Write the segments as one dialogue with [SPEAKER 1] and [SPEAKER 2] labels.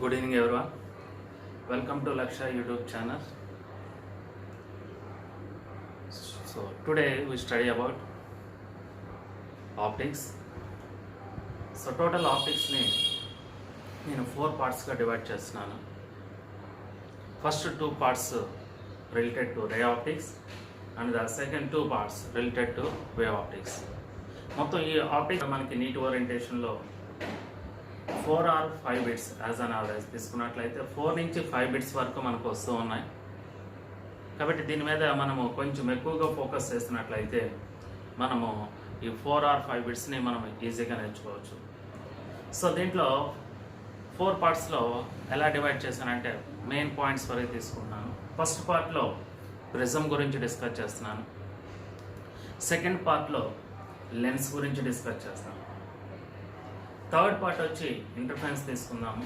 [SPEAKER 1] Good evening everyone. Welcome to Laksha YouTube channel. So today we study about optics. So total optics ni నేను 4 parts గా divide చేస్తున్నాను. First 2 parts related to ray optics and the second 2 parts related to wave optics. మొత్తం ఈ optics మనకి NEET ఓరియంటేషన్లో 4 or 5 bits as an average తీసుకున్నట్లయితే 4 నుంచి 5 bits వరకు మనకు వస్తూ ఉన్నాయి. కాబట్టి దీని మీద మనము కొంచెం ఎక్కువగా ఫోకస్ చేసినట్లయితే మనము ఈ 4 or 5 బిట్స్ని మనం ఈజీగా నేర్చుకోవచ్చు. సో దీంట్లో 4 పార్ట్స్లో ఎలా డివైడ్ చేశానంటే మెయిన్ పాయింట్స్ వరకు తీసుకుంటున్నాను. ఫస్ట్ పార్ట్లో ప్రిజం గురించి డిస్కస్ చేస్తున్నాను. సెకండ్ పార్ట్లో లెన్స్ గురించి డిస్కస్ చేస్తాను. థర్డ్ పార్ట్ వచ్చి ఇంటర్ఫరెన్స్ తీసుకుందాము.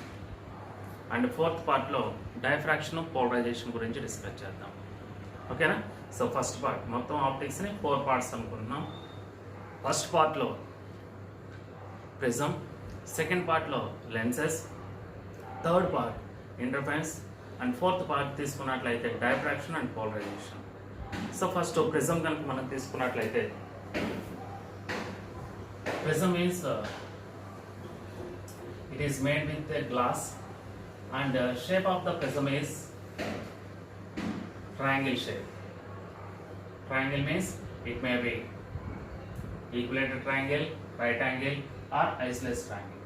[SPEAKER 1] అండ్ ఫోర్త్ పార్ట్లో డైఫ్రాక్షన్ పోలరైజేషన్ గురించి డిస్కస్ చేద్దాం. ఓకేనా? సో ఫస్ట్ పార్ట్ మొత్తం ఆప్టిక్స్ని 4 పార్ట్స్ అనుకుంటున్నాం. ఫస్ట్ పార్ట్లో ప్రిజం, సెకండ్ పార్ట్లో lenses, third part interference and fourth part తీసుకున్నట్లయితే diffraction and polarization. So first prism కనుక మనం తీసుకున్నట్లయితే prism means it is made with a glass and shape of the prism is triangle shape. Triangle means it may be equilateral triangle, right angle or isosceles triangle.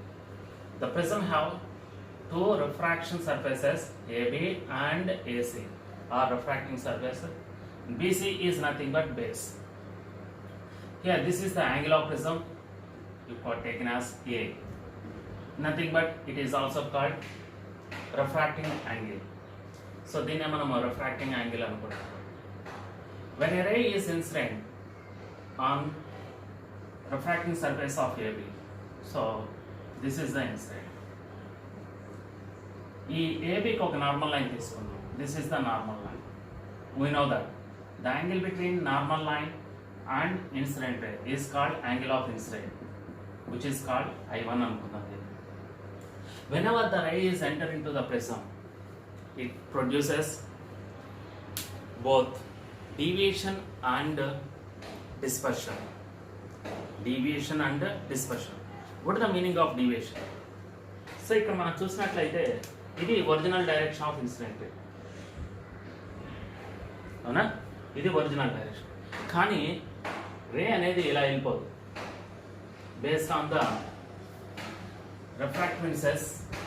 [SPEAKER 1] The prism have 2 refraction surfaces AB and AC or refracting surface. BC is nothing but base. Here this is the angle of prism, you are taken as A. Nothing but it is also called refracting angle. So దీన్నే మనం refracting angle అనుకుంటాం. When a ray is incident on refracting surface of AB, so this is the incident. ఈ ABకి ఒక normal line తీసుకుందాం. This is the normal line. We know that the angle between normal line and incident ray is called angle of incident, which is called I1 అనుకుందాం. Whenever the ray is entered into the prism, it produces both deviation and dispersion. Deviation and dispersion. What is the meaning of deviation? So ఇక్కడ మనం చూసినట్లయితే ఇది original direction of incident ray. అవునా? ఇది original direction. కానీ ray అనేది ఇలా వెళ్ళిపోదు. Based on the refractive indices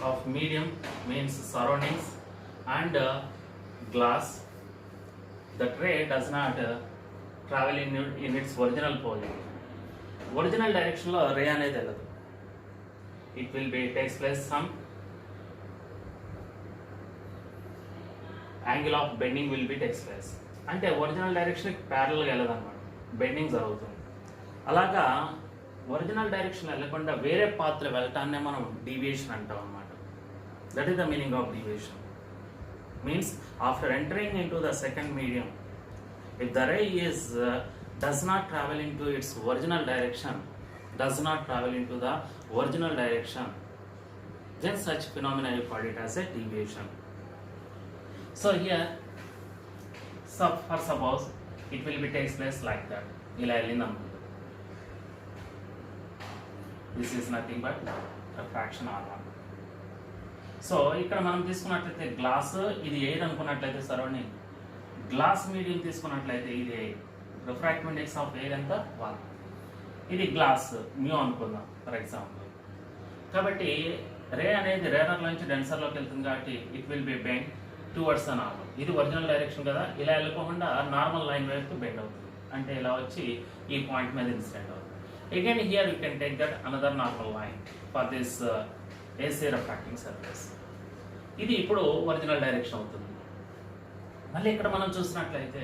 [SPEAKER 1] of medium means surroundings and glass, that ray does not travel in its original position. Original direction lo ray anedi veladu. It will be takes place some angle of bending will be takes place. అంటే original direction parallel గా వెళ్ళదు అన్నమాట, bending జరుగుతుంది. అలాగా original direction వెళ్ళకుండా వేరే పాత్ర వెళ్ళటాన్నే మనం డీవియేషన్ అంటాం అన్నమాట. That is the meaning of deviation. Means after entering in to the second medium, if the ray is does not travel in to it's original direction, then such phenomena you call it as a deviation. So here, for suppose it will be takes place like that. ఇలా వెళ్ళిందన్నమాట. This is nothing but refraction R1. So ఇక్కడ మనం తీసుకున్నట్లయితే glass ఇది air అనుకున్నట్లయితే surrounding, glass medium తీసుకున్నట్లయితే ఇది air, refractive index of air ఎంత 1. ఇది గ్లాస్ మ్యూ అనుకుందాం ఫర్ ఎగ్జాంపుల్. కాబట్టి రే అనేది రేరర్ నుంచి డెన్సర్లోకి వెళ్తుంది కాబట్టి it will be bend towards the normal. ఇది ఒరిజినల్ డైరెక్షన్ కదా, ఇలా వెళ్ళకుండా నార్మల్ లైన్ వైపు బెండ్ అవుతుంది. అంటే ఇలా వచ్చి ఈ పాయింట్ మీద ఇన్సిడెంట్ అవుతుంది. Again here you can take that another normal line for this AC refracting surface. ఇది ఇప్పుడు ఒరిజినల్ డైరెక్షన్ అవుతుంది. మళ్ళీ ఇక్కడ మనం చూసినట్లయితే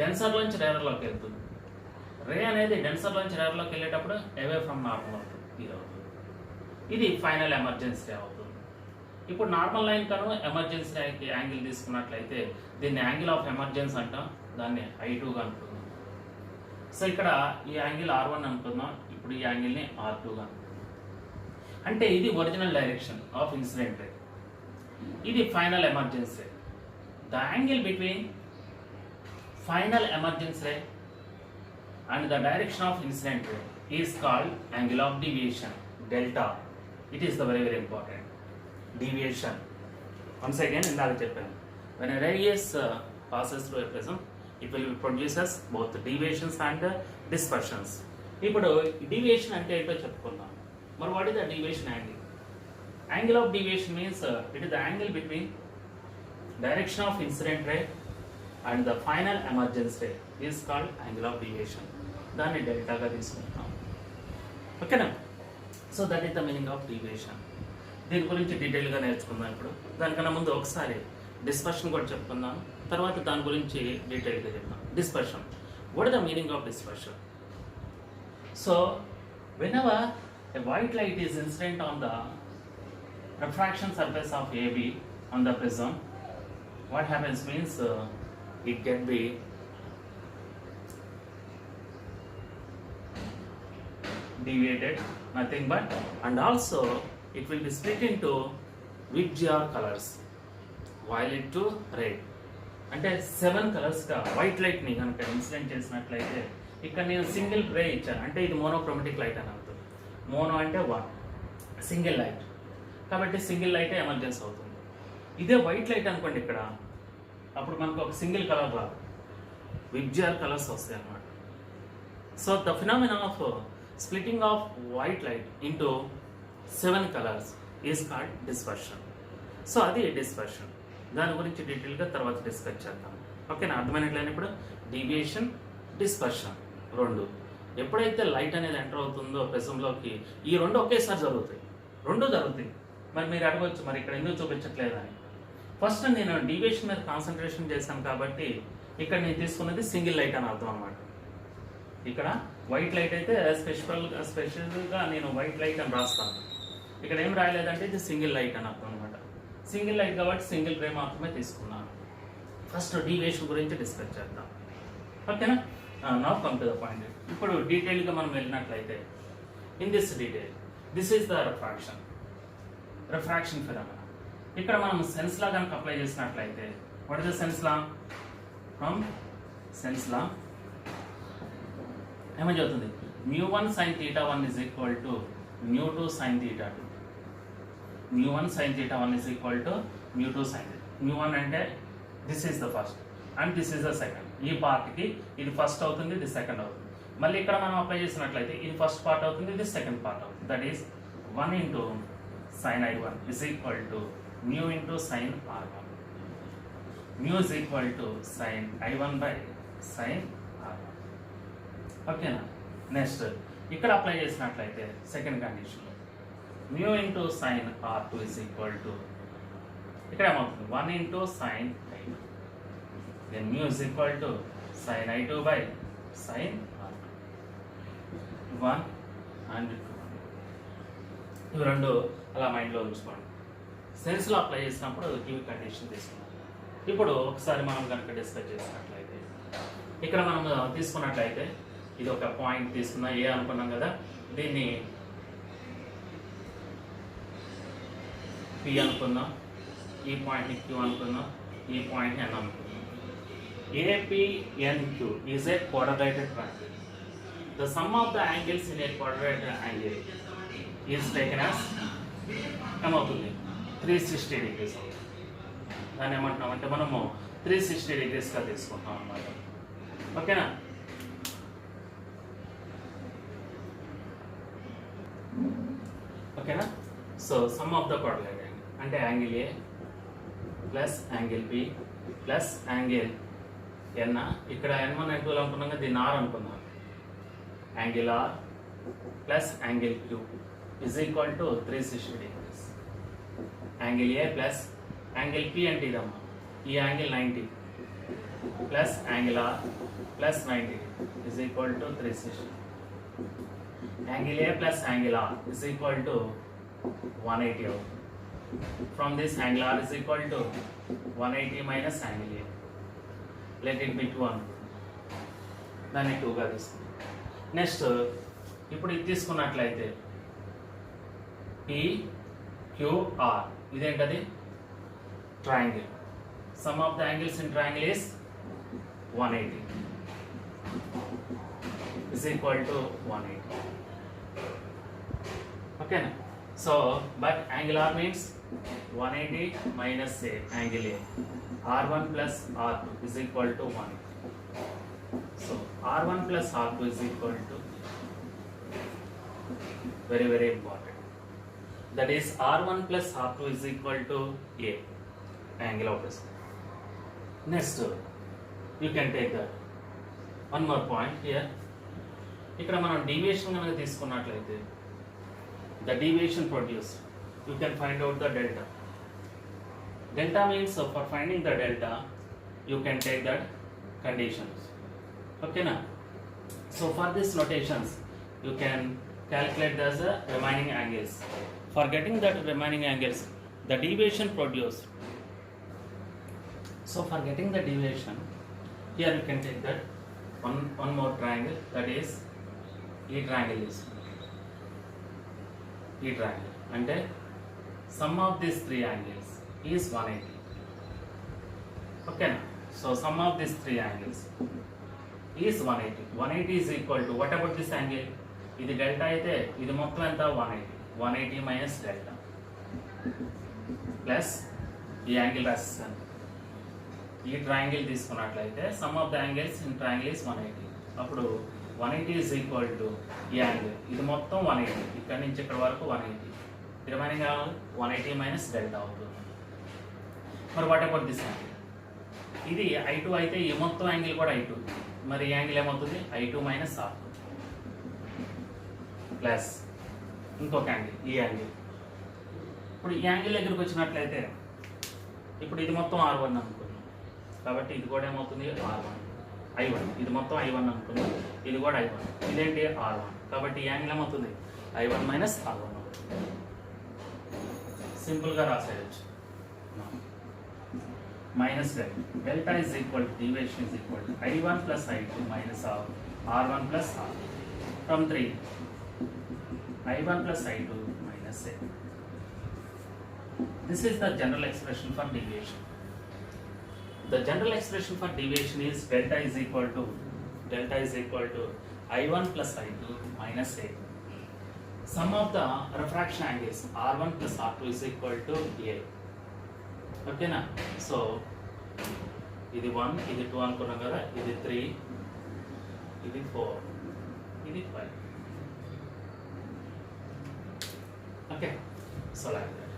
[SPEAKER 1] డెన్సర్ నుంచి రేరర్లోకి వెళ్తుంది. రే అనేది డెన్సర్ నుంచి రేరర్లోకి వెళ్ళేటప్పుడు అవే ఫ్రమ్ నార్మల్ అవుతుంది, ఇది అవుతుంది. ఇది ఫైనల్ ఎమర్జెన్సీ రే అవుతుంది. ఇప్పుడు నార్మల్ లైన్ కను ఎమర్జెన్సీ రేకి యాంగిల్ తీసుకున్నట్లయితే దీన్ని యాంగిల్ ఆఫ్ ఎమర్జెన్సీ అంటాం, దాన్ని I2గా అనుకుందాం. సో ఇక్కడ ఈ యాంగిల్ R1 అనుకుందాం, ఇప్పుడు ఈ యాంగిల్ని R2గా. అంటే ఇది original direction of incident ray. ఇది final emergence ray. The angle between final emergence ray and the direction of incident ray is called angle of deviation, delta. It is the very important deviation. Once again ఇందాక చెప్పాను, when a radius passes through a prism, it will produces both deviations and dispersions. ఇప్పుడు deviation అంటే ఏంటో చెప్పుకుందాం. మరి what is the deviation angle? Angle of deviation means it is the angle between direction of incident ray and the final emergence ray is called angle of deviation. దాన్ని డెల్టాగా తీసుకుంటాం. ఓకేనా? So that is the meaning of deviation. దీని గురించి డీటెయిల్గా నేర్చుకుందాం. ఇప్పుడు దానికన్నా ముందు ఒకసారి డిస్పర్షన్ కూడా చెప్పుకుందాం, తర్వాత దాని గురించి డీటెయిల్గా చెప్తాం. Dispersion, what is the meaning of dispersion? So whenever a white light is incident on the refraction surface of AB on the prism, what happens means it can be deviated, nothing but, and also it will be split into Vidyar colors, violet to red. అంటే 7 కలర్స్గా white లైట్ని కనుక incident చేసినట్లయితే ఇక్కడ నేను single రే ఇచ్చాను, అంటే ఇది monochromatic light అని అవుతుంది. మోనో అంటే 1, సింగిల్ లైట్ కాబట్టి సింగిల్ లైటే ఎమర్జెన్స్ అవుతుంది. ఇదే వైట్ లైట్ అనుకోండి ఇక్కడ, అప్పుడు మనకు ఒక సింగిల్ కలర్ రాదు, విబ్జిఆర్ కలర్స్ వస్తాయి అన్నమాట. So the phenomena of splitting of white light into 7 colors is called dispersion. So అది డిస్పర్షన్. దాని గురించి డీటెయిల్గా తర్వాత డిస్కస్ చేద్దాం. ఓకేనా? అర్థమైనట్లయినా ఇప్పుడు డీవియేషన్, డిస్పర్షన్ రెండు. ఎప్పుడైతే లైట్ అనేది ఎంటర్ అవుతుందో ప్రిజంలోకి, ఈ రెండు ఒకేసారి జరుగుతాయి. మరి మీరు అడగవచ్చు, మరి ఇక్కడ ఎందుకు చూపించట్లేదని. ఫస్ట్ నేను డీవియేషన్ మీద కాన్సన్ట్రేషన్ చేశాను కాబట్టి ఇక్కడ నేను తీసుకున్నది సింగిల్ లైట్ అని అర్థం అన్నమాట. ఇక్కడ వైట్ లైట్ అయితే స్పెషల్గా నేను వైట్ లైట్ అని రాస్తాను. ఇక్కడ ఏం రాయలేదంటే ఇది సింగిల్ లైట్ అని అర్థం అనమాట. సింగిల్ లైట్ కాబట్టి సింగిల్ రే మాత్రమే తీసుకున్నాను. ఫస్ట్ డీవియేషన్ గురించి డిస్కస్ చేద్దాం. ఓకేనా? Now come to the point. ఇప్పుడు డీటెయిల్గా మనం వెళ్ళినట్లయితే, in this detail, this is the refraction phenomena. ఇక్కడ మనం సెన్స్ లా కనుక అప్లై చేసినట్లయితే, what is the Snell's law? From Snell's law ఏమని చెప్తుంది? μ1 sin θ1 is equal to μ2 sin θ2. μ1 sin θ1 is equal to μ2 sin θ2. μ1 అంటే this is the first and this is the second. ఈ పార్ట్కి ఇది ఫస్ట్ అవుతుంది, ఇది సెకండ్ అవుతుంది. మళ్ళీ ఇక్కడ మనం అప్లై చేసినట్లయితే ఇది ఫస్ట్ పార్ట్ అవుతుంది, ఇది సెకండ్ పార్ట్ అవుతుంది. That is 1 into sin I1 is equal to μ into sin R1. μ is equal to sin I1 by sin R1. ఓకేనా? నెక్స్ట్ ఇక్కడ అప్లై చేసినట్లయితే సెకండ్ కండిషన్లో μ into sine R2 is equal to, ఇక్కడ ఏమవుతుంది? 1 into sine I2. Then μ is equal to sine I2 by sine R2. 1 and 2. ఇవి రెండు అలా మైండ్లో ఉంచుకోండి. సెన్స్లో అప్లై చేసినప్పుడు ఇవి కండిషన్ తీసుకున్నాం. ఇప్పుడు ఒకసారి మనం కనుక డిస్కస్ చేసినట్లయితే, ఇక్కడ మనం తీసుకున్నట్లయితే ఇది ఒక పాయింట్ తీసుకున్నా, ఏ అనుకున్నాం కదా, దీన్ని P అనుకుందాం, ఈ పాయింట్ని Q అనుకుందాం, ఈ పాయింట్ని N అనుకుందాం. APNQ is a quadratic triangle. The sum of the angles in a quadratic angle is taken as ఏమవుతుంది? 360 degrees అవుతుంది. దాన్ని ఏమంటున్నామంటే మనము 360 degreesగా తీసుకుంటాం అన్నమాట. ఓకేనా? ఓకేనా? So some of the quadratic angle అంటే angle A plus angle B plus angle N. ఇక్కడ N1 N2 అనుకున్నాం కదా, దీన్ని R అనుకున్నాం. Angle R plus angle Q is equal to 360 degrees. Angle A plus angle P అంటే ఇదమ్మా, ఈ angle 90 plus angle R plus 90 is equal to 360. Angle A plus angle R is equal to 180 అవుతుంది. From this angle R is equal to 180 minus angle A. Let it be 2 అనుకుందాం. దాన్ని 2గా తీసుకుందాం. Next ఇప్పుడు ఇది తీసుకున్నట్లయితే PQR ఇదేంటది? triangle. Sum of the angles in triangle is 180 is equal to 180. Okay. So, but angle R means 180 minus A, angle A. R1 plus R2 is equal to 1. So, R1 plus R2 is equal to, very, very important. That is R1 plus R2 is equal to A, angle of this. Next, you can take that. One more point here. ఇక్కడ మనం deviation కనుక తీసుకున్నట్లయితే the deviation produced, you can find out the delta. Delta means for finding the delta, you can take that conditions. Okay na? So for these notations, you can calculate as the remaining angles. For getting that remaining angles, the deviation produced. So for getting the deviation, here you can take that one more triangle, that is E triangle is. E triangle, and sum of these three angles is 180. Okay na? So sum of these three angles is 180. 180 is equal to, what about this angle? ఇది delta అయితే ఇది మొత్తం ఎంత 180 minus delta plus ఈ angle రాసిస్తాను. ఈ triangle తీసుకున్నట్లయితే some of the angles in triangle is 180. అప్పుడు 180 is equal to ఈ యాంగిల్, ఇది మొత్తం 180, ఇక్కడ నుంచి ఇక్కడ వరకు 180, రిమైనింగ్ 180 మైనస్ డెల్టా అవుతుంది. మరి వాట్ అబౌట్ దిస్ యాంగిల్? ఇది I2 అయితే ఈ మొత్తం యాంగిల్ కూడా I2, మరి ఈ యాంగిల్ ఏమవుతుంది? I2 మైనస్ R2 ప్లస్ ఇంకొక యాంగిల్, ఈ యాంగిల్. ఇప్పుడు ఈ యాంగిల్ దగ్గరికి వచ్చినట్లయితే ఇప్పుడు ఇది మొత్తం R1 అనుకున్నాం, కాబట్టి ఇది కూడా ఏమవుతుంది? R1 I1, ఇది మొత్తం I1 అనుకున్నాం, ఇది కూడా I1, ఇదేంటి R1, కాబట్టి ఈ యాంగిల్ ఏమవుతుంది? I1 మైనస్ R1 అవుతుంది. సింపుల్గా రాసేయచ్చు. Minus delta is equal to deviation is equal to I1 plus I2 minus R1 plus R2 from 3 I1 plus I2 minus A. This is the general expression for deviation. The general expression for deviation is delta is equal to I1 plus I2 minus A. Sum of the refraction angles R1 plus R2 is equal to A. Okay na? So, ఇది 1, ఇది 2 అనుకున్నాం కదా, ఇది 3, ఇది 4, ఇది 5. Okay, so like that.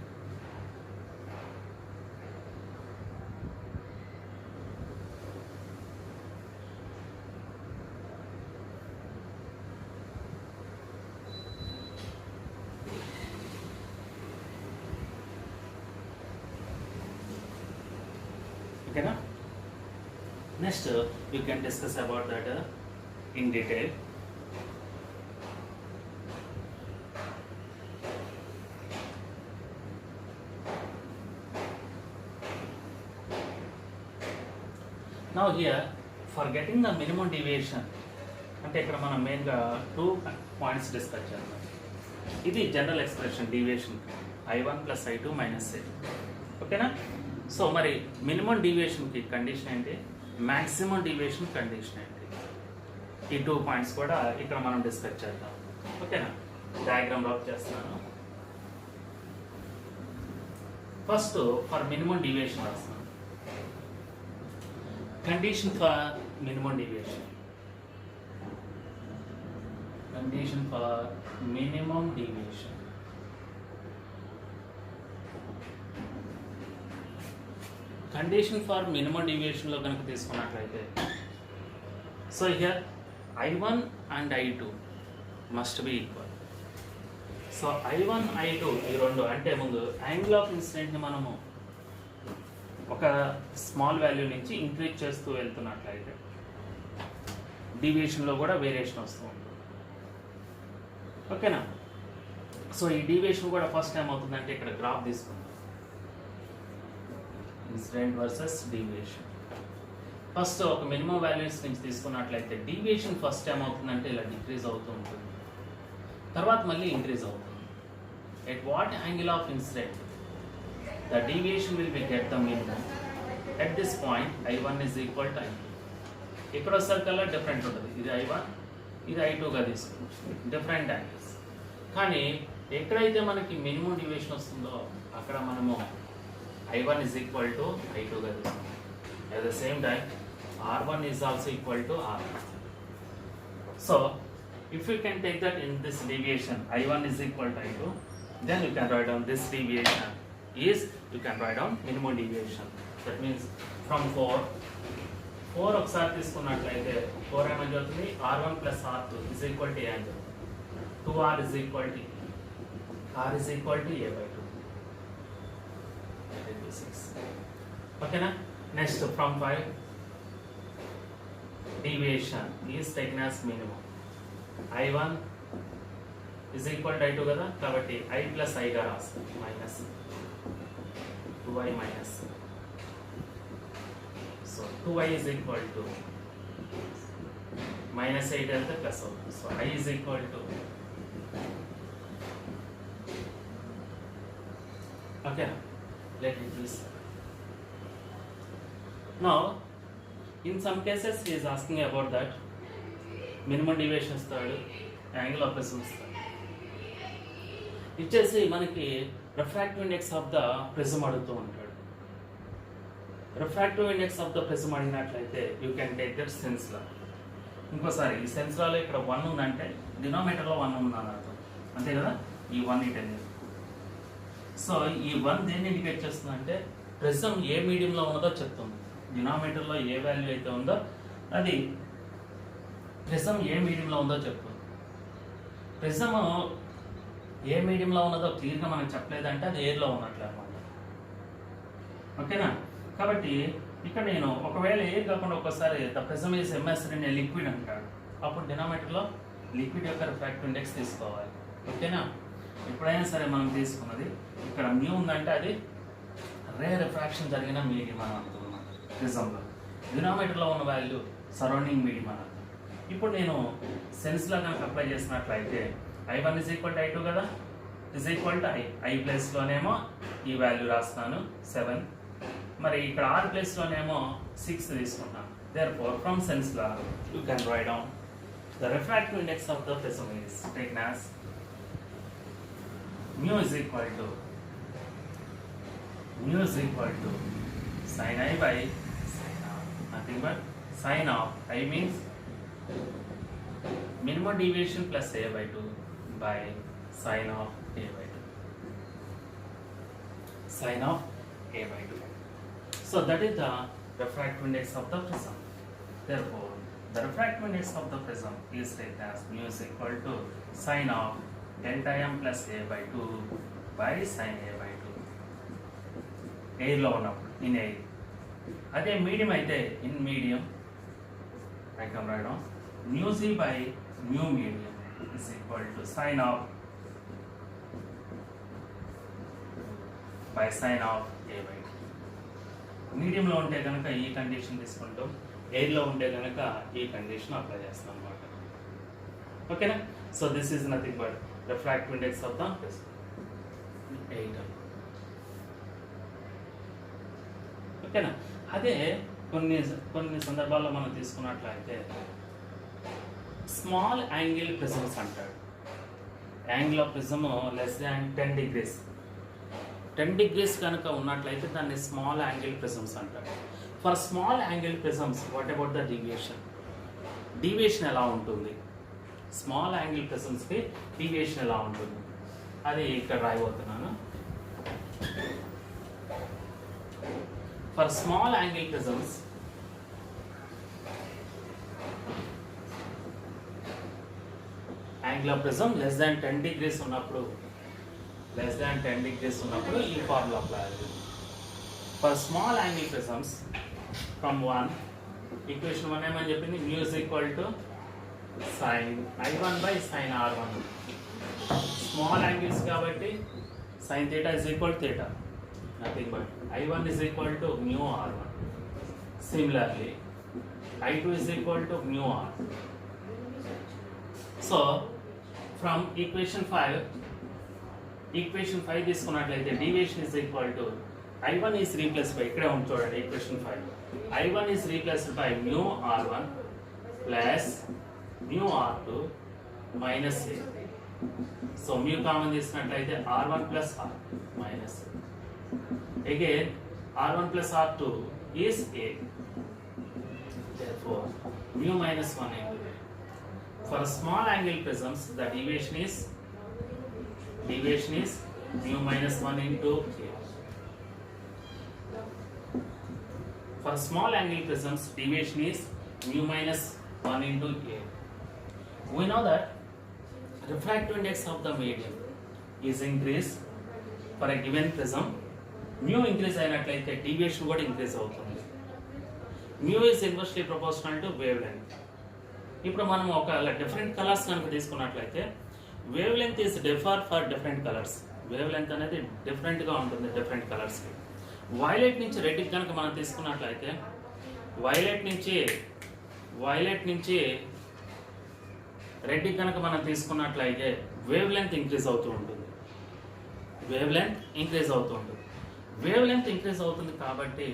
[SPEAKER 1] Okay, na? Next, you can discuss about that in detail. Now here, for getting the minimum deviation, అంటే ఇక్కడ మనం మెయిన్గా 2 పాయింట్స్ డిస్కస్ చేద్దాం. ఇది general expression deviation I1 plus I2 minus A. ఓకేనా? So మరి minimum డీవియేషన్కి condition ఏంటి, maximum deviation condition ఏంటి, ఈ 2 పాయింట్స్ కూడా ఇక్కడ మనం డిస్కస్ చేద్దాం. ఓకేనా? డయాగ్రామ్ డ్రాప్ చేస్తున్నాను. ఫస్ట్ ఫర్ మినిమం డీవియేషన్ రాస్తున్నాను. Condition for minimum deviation. Condition for minimum deviation. Condition for minimum deviation లో కనుక తీసుకున్నట్లయితే, so here I1 and I2 must be equal. So I1 I2 ఈ రెండు అంటే ముందు యాంగిల్ ఆఫ్ ఇన్సిడెంట్ని మనము ఒక స్మాల్ వాల్యూ నుంచి ఇంక్రీజ్ చేస్తూ వెళ్తున్నట్లయితే డీవియేషన్లో కూడా వేరియేషన్ వస్తూ ఉంటుంది. ఓకేనా? సో ఈ డీవియేషన్ కూడా ఫస్ట్ టైం అవుతుందంటే ఇక్కడ గ్రాఫ్ తీసుకుందాం, ఇన్సిడెంట్ వర్సెస్ డీవియేషన్. ఫస్ట్ ఒక మినిమం వాల్యూస్ నుంచి తీసుకున్నట్లయితే డీవియేషన్ ఫస్ట్ టైం అవుతుందంటే ఇలా డిక్రీజ్ అవుతూ ఉంటుంది, తర్వాత మళ్ళీ ఇంక్రీజ్ అవుతుంది. At what angle of incident the deviation will be get the minimum. At this point I1 is equal to I2. ఇక్కడ సర్కిల్లో డిఫరెంట్ ఉంటుంది, ఇది I1 ఇది I2గా తీసుకుంటాం, డిఫరెంట్ యాంగిల్స్. కానీ ఎక్కడైతే మనకి మినిమం డివియేషన్ వస్తుందో అక్కడ మనము I1 is equal to I2గా తీసుకుంటాం. At the same time R1 is also equal to R1. So if you can take that in this deviation I1 is equal to I2, then you can write down this deviation is, you can write down minimum deviation. That means from 4 ఒకసారి తీసుకున్నట్లయితే 4 ఏమని అవుతుంది, R1 plus R2 is equal to A అని చెప్తుంది. 2R is equal to R is equal to A by 2. That will be 6. Okay na? Next from 5 deviation is taken as minimum. I1 is equal to I2 కదా, కాబట్టి I plus I గా రాస్తాం, minus 2I minus. So 2I is equal to minus 8 వెళ్తే plus అవుతుంది. So I is equal to, okay, let it be. Now in some cases he is asking about that minimum deviation ఇస్తాడు, angle of prism ఇస్తాడు. ఇచ్చేసి మనకి refractive index of the prism అడుగుతూ ఉంటాడు. Refractive index of the prism అడిగినట్లయితే you can take that sense లా. ఇంకోసారి ఈ సెన్స్ లాలో ఇక్కడ 1 ఉందంటే డినామినేటర్లో 1 ఉందని అర్థం, అంతే కదా, ఈ 1 ఇట్ అనేది. సో ఈ 1 దేన్ని ఇండికేట్ చేస్తుందంటే ప్రిజం ఏ మీడియంలో ఉన్నదో చెప్తుంది. డినామినేటర్లో ఏ వాల్యూ అయితే ఉందో అది ప్రిజం ఏ మీడియంలో ఉందో చెప్తుంది. ప్రిజం ఏ మీడియంలో ఉన్నదో క్లియర్గా మనకు చెప్పలేదంటే అది ఎయిర్లో ఉన్నట్లే అనమాట. ఓకేనా? కాబట్టి ఇక్కడ నేను ఒకవేళ ఎయిర్ కాకుండా ఒక్కసారి the prism is immersed in a liquid అంటాడు, అప్పుడు డినామినేటర్లో లిక్విడ్ యొక్క రిఫ్రాక్టివ్ ఇండెక్స్ తీసుకోవాలి. ఓకేనా? ఎప్పుడైనా సరే మనం తీసుకున్నది ఇక్కడ మ్యూ ఉందంటే అది రే రిఫ్రాక్షన్ జరిగిన మీడియం అని అనుకుంటున్నాం. ప్రిజంలో డినామినేటర్లో ఉన్న వాల్యూ సరౌండింగ్ మీడియం అని అర్థం. ఇప్పుడు నేను సెన్స్లో కనుక అప్లై చేసినట్లయితే I1 is equal to I2 కదా, is equal to I ప్లేస్లోనేమో ఈ వాల్యూ రాస్తాను 7, మరి ఇక్కడ R ప్లేస్లోనేమో 6 తీసుకుంటాను. Therefore from sense law you can write down the refractive index of the prism is taken as mu is equal to sin I by sin R, nothing but sin of I means minimum deviation plus A by 2 by sin of A by 2. Sin of A by 2. So that is the refractive index of the prism. Therefore, the refractive index of the prism is written as mu is equal to sin of delta m plus A by 2 by sin A by 2. Air లో ఉన్నప్పుడు in air. అదే medium అయితే in medium I can write down mu c by mu medium is equal to sin of by sin of A by 2. మీడియంలో ఉంటే కనుక ఈ condition తీసుకుంటాం, ఎయిర్లో ఉంటే కనుక ఈ కండిషన్ అప్లై చేస్తాం అన్నమాట. ఓకేనా? So this is nothing but refractive index of the prism 8. ఓకేనా? అదే కొన్ని సందర్భాల్లో మనం తీసుకున్నట్లయితే స్మాల్ యాంగిల్ ప్రిజమ్స్ అంటాడు. Angle of prism less than 10 degrees. 10 degrees కనుక ఉన్నట్లయితే దాన్ని స్మాల్ యాంగిల్ ప్రిజమ్స్ అంటారు. For small angle prisms what about the deviation? Deviation ఎలా ఉంటుంది? స్మాల్ యాంగిల్ ప్రిజమ్స్కి డీవియేషన్ ఎలా ఉంటుంది అది ఇక్కడ రాయబోతున్నాను. For small angle prisms angle of prism less than 10 degrees ఉన్నప్పుడు ఈ ఫార్ములా అప్లై అయ్యింది. For small angle prisms from 1 equation 1 ఏమని చెప్పింది, mu is equal to sin I1 by sin R1. Small angles కాబట్టి sin theta is equal to theta, nothing but I1 is equal to mu R1. Similarly I2 is equal to mu R. So from equation 5 తీసుకున్నట్లయితే deviation is equal to I1 is replaced by ఇక్కడే ఉంది చూడండి equation 5. I1 is replaced by mu R1 plus mu R2 minus A. So mu common తీసుకున్నట్లయితే R1 plus R minus A. Again R1 plus R2 is A. Therefore mu minus 1 into A. For small angle prisms the deviation is mu minus 1 into A. For small angle prisms, deviation is mu minus 1 into A. We know that refractive index of the medium is increased for a given prism. Mu increase అయినట్లయితే deviation కూడా increase అవుతుంది. Mu is inversely proportional to wavelength. ఇప్పుడు మనం ఒక different colours కనుక తీసుకున్నట్లయితే wave length is differ for different colours. Wave length అనేది డిఫరెంట్గా ఉంటుంది డిఫరెంట్ కలర్స్కి. వైలెట్ నుంచి రెడ్కి కనుక మనం తీసుకున్నట్లయితే వైలెట్ నుంచి రెడ్కి కనుక మనం తీసుకున్నట్లయితే వేవ్ లెంత్ ఇంక్రీజ్ అవుతూ ఉంటుంది. వేవ్ లెంత్ ఇంక్రీజ్ అవుతుంది కాబట్టి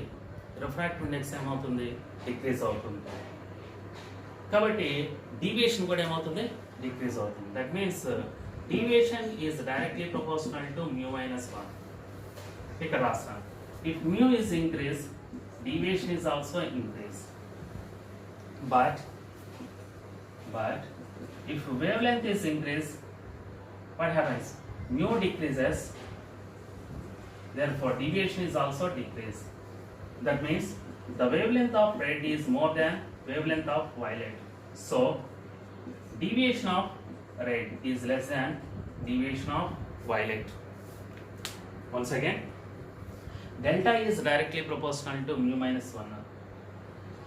[SPEAKER 1] రిఫ్రాక్టివ్ ఇండెక్స్ ఏమవుతుంది? డిక్రీజ్ అవుతుంది. కాబట్టి డీవియేషన్ కూడా ఏమవుతుంది? డిక్రీజ్ అవుతుంది. That means deviation is directly proportional to mu minus 1. ఇక్కడ రాస్తాను. If mu is increased, deviation is also increased. But if wavelength is increased, what happens? Mu decreases, therefore deviation is also decreased. That means the wavelength of red is more than wavelength of violet. So deviation of red is less than deviation of violet. Once again, delta is directly proportional to mu minus 1.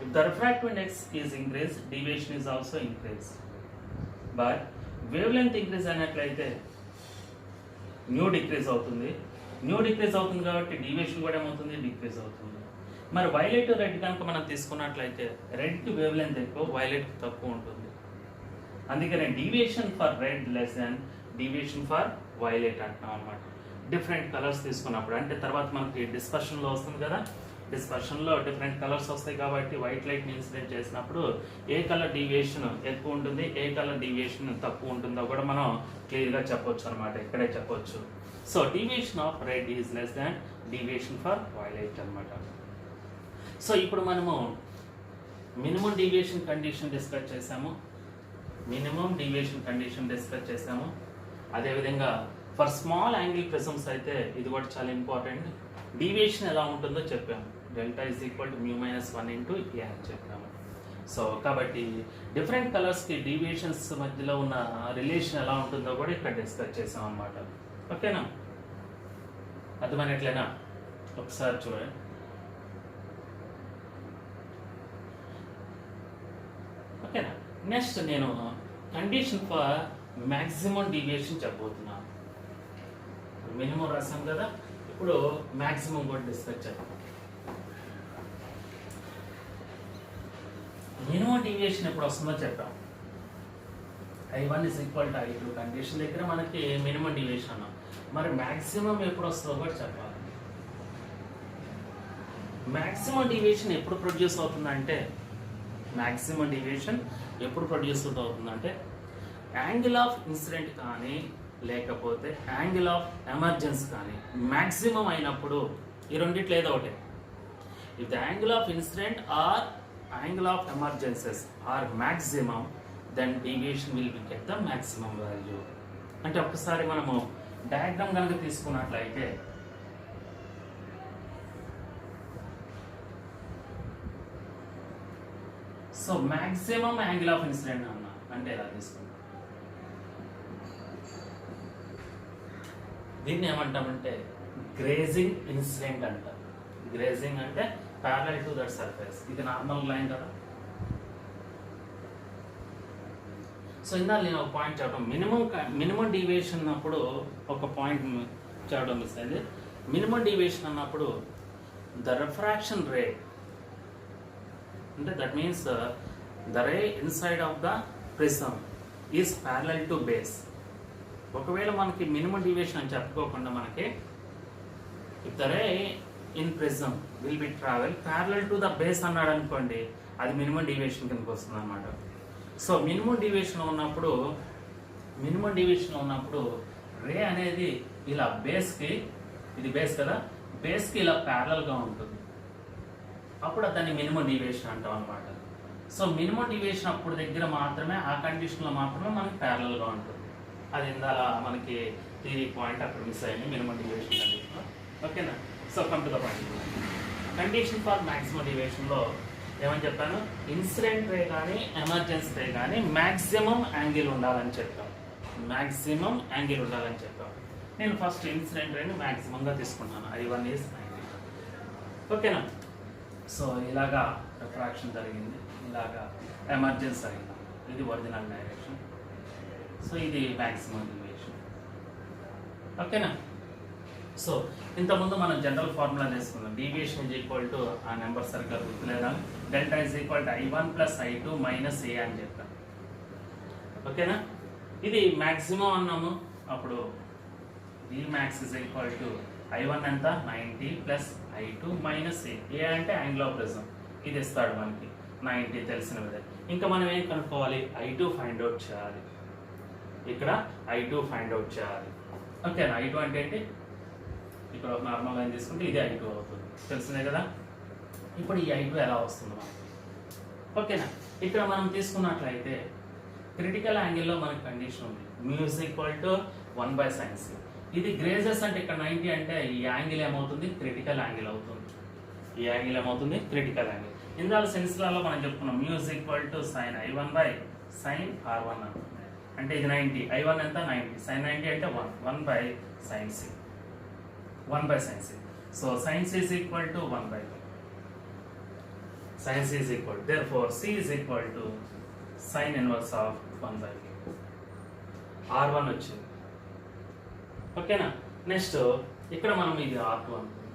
[SPEAKER 1] If the refractive index is increased, deviation is also increased. But wavelength increase అయినట్లయితే mu decrease అవుతుంది. కాబట్టి deviation కూడా ఏమవుతుంది? Decrease అవుతుంది. మరి violet red కనుక మనం తీసుకున్నట్లయితే రెడ్కి వేవ్ లెంత్ ఎక్కువ, వైలెట్కి తక్కువ ఉంటుంది. అందుకనే deviation for red less than deviation for violet అంటున్నాం అనమాట. డిఫరెంట్ కలర్స్ తీసుకున్నప్పుడు అంటే తర్వాత మనకి డిస్పర్షన్లో వస్తుంది కదా, డిస్పర్షన్లో డిఫరెంట్ కలర్స్ వస్తాయి కాబట్టి వైట్ లైట్ని ఇన్సిడెంట్ చేసినప్పుడు ఏ కలర్ డీవియేషన్ ఎక్కువ ఉంటుంది, ఏ కలర్ డీవియేషన్ తక్కువ ఉంటుందో కూడా మనం క్లియర్గా చెప్పొచ్చు అనమాట. ఇక్కడే చెప్పొచ్చు. So deviation of red is less than deviation for violet అనమాట. సో ఇప్పుడు మనము మినిమం డీవియేషన్ కండిషన్ డిస్కస్ చేసాము. అదేవిధంగా ఫర్ స్మాల్ యాంగిల్ ప్రిజమ్స్ అయితే ఇది కూడా చాలా ఇంపార్టెంట్. డీవియేషన్ ఎలా ఉంటుందో చెప్పాము. Delta is equal to mu minus 1 into A అని చెప్పాము. సో కాబట్టి డిఫరెంట్ కలర్స్కి డీవియేషన్స్ మధ్యలో ఉన్న రిలేషన్ ఎలా ఉంటుందో కూడా ఇక్కడ డిస్కస్ చేసాం అనమాట. ఓకేనా? అర్థమైనట్లేనా? ఒకసారి చూడండి. ఓకేనా? నెక్స్ట్ నేను కండిషన్ ఫర్ మ్యాక్సిమం డీవియేషన్ చెప్పబోతున్నాను. మినిమం రాసాం కదా, ఇప్పుడు మ్యాక్సిమం కూడా డిస్కస్ చేద్దాం. మినిమం డీవియేషన్ ఎప్పుడు వస్తుందో చెప్పాం. I1 is equal to I2 condition దగ్గర మనకి మినిమం డీవియేషన్ అన్నాం. మరి మ్యాక్సిమం ఎప్పుడు వస్తుందో కూడా చెప్పాలి. మ్యాక్సిమం డీవియేషన్ ఎప్పుడు ప్రొడ్యూస్ అవుతుందంటే యాంగిల్ ఆఫ్ ఇన్సిడెంట్ కానీ లేకపోతే యాంగిల్ ఆఫ్ ఎమర్జెన్స్ కానీ మ్యాక్సిమం అయినప్పుడు ఈ రెండిట్లో ఏదో ఒకటి. If the angle of incident or angle of emergences are maximum, then deviation will be get the maximum value. అంటే ఒక్కసారి మనము డయాగ్రామ్ కనుక తీసుకున్నట్లయితే so maximum angle of incident అన్నా అంటే ఎలా తీసుకుంటాం? దీన్ని ఏమంటామంటే గ్రేజింగ్ ఇన్సిడెంట్ అంటారు. గ్రేజింగ్ అంటే ప్యారలల్ టు దట్ సర్ఫేస్. ఇది నార్మల్ లైన్ కదా. సో ఇందాక నేను ఒక పాయింట్ చెప్పడం, మినిమం డీవియేషన్ అన్నప్పుడు ఒక పాయింట్ చెప్పడం మిస్ అయింది. మినిమం డీవియేషన్ అన్నప్పుడు ద రిఫ్రాక్షన్ రే అంటే that means the ray inside of the prism is parallel to base. ఒకవేళ మనకి మినిమం డీవియేషన్ అని చెప్పుకోకుండా మనకి if the ray in prism will be travel parallel to the base అన్నాడు అనుకోండి, అది మినిమం డీవియేషన్ కిందకి వస్తుంది అనమాట. సో మినిమం డీవియేషన్ ఉన్నప్పుడు రే అనేది ఇలా బేస్కి, ఇది బేస్ కదా, బేస్కి ఇలా ప్యారలల్గా ఉంటుంది, అప్పుడు దాన్ని మినిమం డీవియేషన్ అంటాం అనమాట. సో మినిమం డీవియేషన్ అప్పుడు దగ్గర మాత్రమే, ఆ కండిషన్లో మాత్రమే మనకి ప్యారలల్గా ఉంటుంది. అది ఇందాల మనకి థియరీ పాయింట్ అక్కడ మిస్ అయింది, మినిమం డీవియేషన్ కండిషన్. ఓకేనా? So come to the point. Condition for maximum డీవియేషన్లో ఏమని చెప్పాను, ఇన్సిడెంట్ రే కానీ ఎమర్జెన్సీ రే కానీ మ్యాక్సిమం యాంగిల్ ఉండాలని చెప్పాం. నేను ఫస్ట్ ఇన్సిడెంట్ రేని మ్యాక్సిమంగా తీసుకున్నాను, I1 ఈజ్ 90. ఓకేనా? సో ఇలాగా రిఫ్రాక్షన్ జరిగింది, ఇలాగా ఎమర్జెన్సీ జరిగింది, ఇది ఒరిజినల్ డైరెక్షన్. సో ఇది మ్యాక్సిమం డీవియేషన్. ఓకేనా? సో ఇంతకుముందు మనం జనరల్ ఫార్ములా తీసుకున్నాం, డీవియేషన్ ఈజ్ ఈక్వల్ టు ఆ నెంబర్ సరిగ్గా గుర్తులేదా, delta is equal to I1 + I2 - A అని చెప్పాం. ఓకేనా? ఇది మ్యాక్సిమం అన్నాము, అప్పుడు Vmax is equal to I1 ఎంత 90 + I2 - A. A అంటే యాంగిల్ ఆఫ్ ప్రిజం, ఇది ఇస్తాడు మనకి 90 తెలిసిన విధంగా. ఇంకా మనం ఏం కనుక్కోవాలి, I2 ఫైండ్ అవుట్ చేయాలి. ఇక్కడ I2 ఫైండ్ అవుట్ చేయాలి. ఓకేనా? I2 అంటే ఏంటి, ఇక్కడ ఒక నార్మల్ లైన్ తీసుకుంటే ఇది I2 అవుతుంది, తెలిసిందే కదా. ఇప్పుడు ఈ I2 ఎలా వస్తుంది మనకి? ఓకేనా? ఇక్కడ మనం తీసుకున్నట్లయితే క్రిటికల్ యాంగిల్లో మనకి కండిషన్ ఉంది, muse equal to 1/sin c. ఇది గ్రేజెస్ అంటే ఇక్కడ 90 అంటే ఈ యాంగిల్ ఏమవుతుంది, క్రిటికల్ యాంగిల్ అవుతుంది. ఈ యాంగిల్ ఏమవుతుంది, క్రిటికల్ యాంగిల్. ఇందులో సెన్స్లలో మనం చెప్పుకున్నాం, muse equal to sin I1/sin R1 అంటే ఇది 90, I1 ఎంత 90, sin 90 అంటే 1/sin c. 1/sin c. So sin c is equal to 1/2. Sin c is equal, therefore c is equal to sin inverse of 1/2. R1 వచ్చింది. ఓకేనా? Next ఇక్కడ మనం ఇది R2 అనుకుందాం.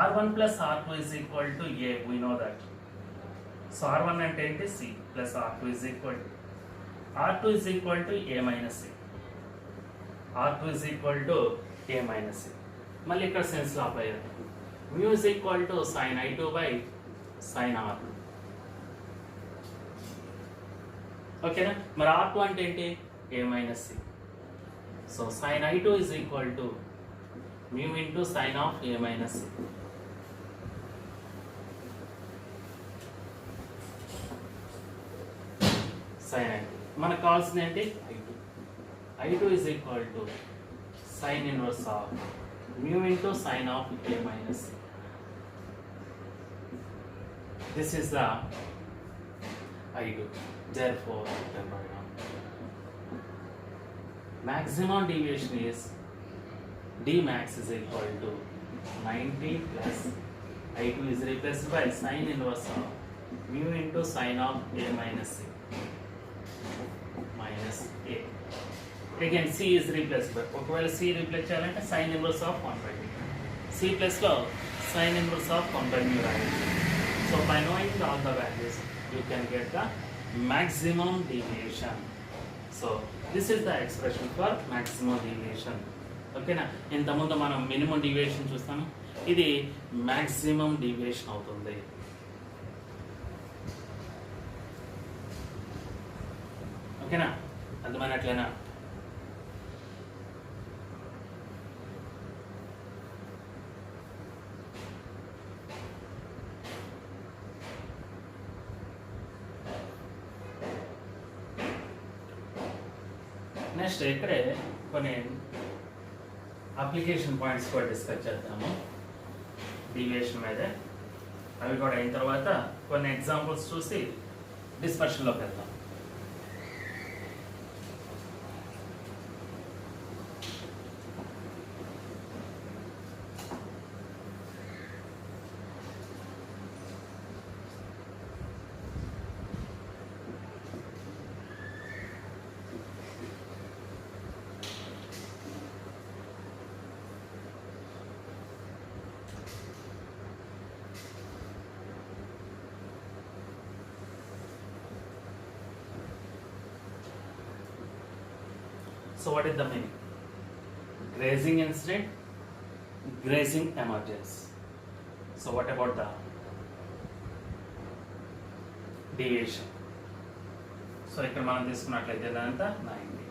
[SPEAKER 1] R1 + R2 is equal to A, we know that. So R1 అంటే ఏంటి, C + R2 is equal to A - C. R2 is equal to A - C. మళ్ళీ ఇక్కడ సెన్స్లో అప్లై చేద్దాం, mu is equal to sin I2/sin R2. ఓకేనా? మరి R2 అంటే ఏంటి, A - C. So sin I2 is equal to mu into sin of A - C. sin I2 మనకు కావాల్సింది ఏంటి, I2 is equal to sin inverse of mu into sin of A - C. This is the I2. Therefore, maximum deviation is Dmax is equal to 90 plus I2 is replaced by sin inverse of mu into sin of A minus C minus A. Again C is replaced by, ఒకవేళ C replace చేయాలంటే sin inverse of 1/2. C plus లో sin inverse of 1/2 రాయాలి. So by knowing all the values, you can get the maximum deviation. So this is the expression for maximum deviation. ఓకేనా? ఇంతకుముందు మనం minimum deviation చూస్తాము, ఇది maximum deviation అవుతుంది. ఓకేనా? అర్థమైనట్లేనా? Next ఇక్కడే కొన్ని అప్లికేషన్ పాయింట్స్ కూడా డిస్కస్ చేద్దాము డీవియేషన్ మీదే. అవి కూడా అయిన తర్వాత కొన్ని ఎగ్జాంపుల్స్ చూసి డిస్కషన్లోకి వెళ్దాం. So what is the meaning? Grazing incident, grazing emerges. So what about the deviation? So ఇక్కడ మనం తీసుకున్నట్లయితే ఇదంతా 90,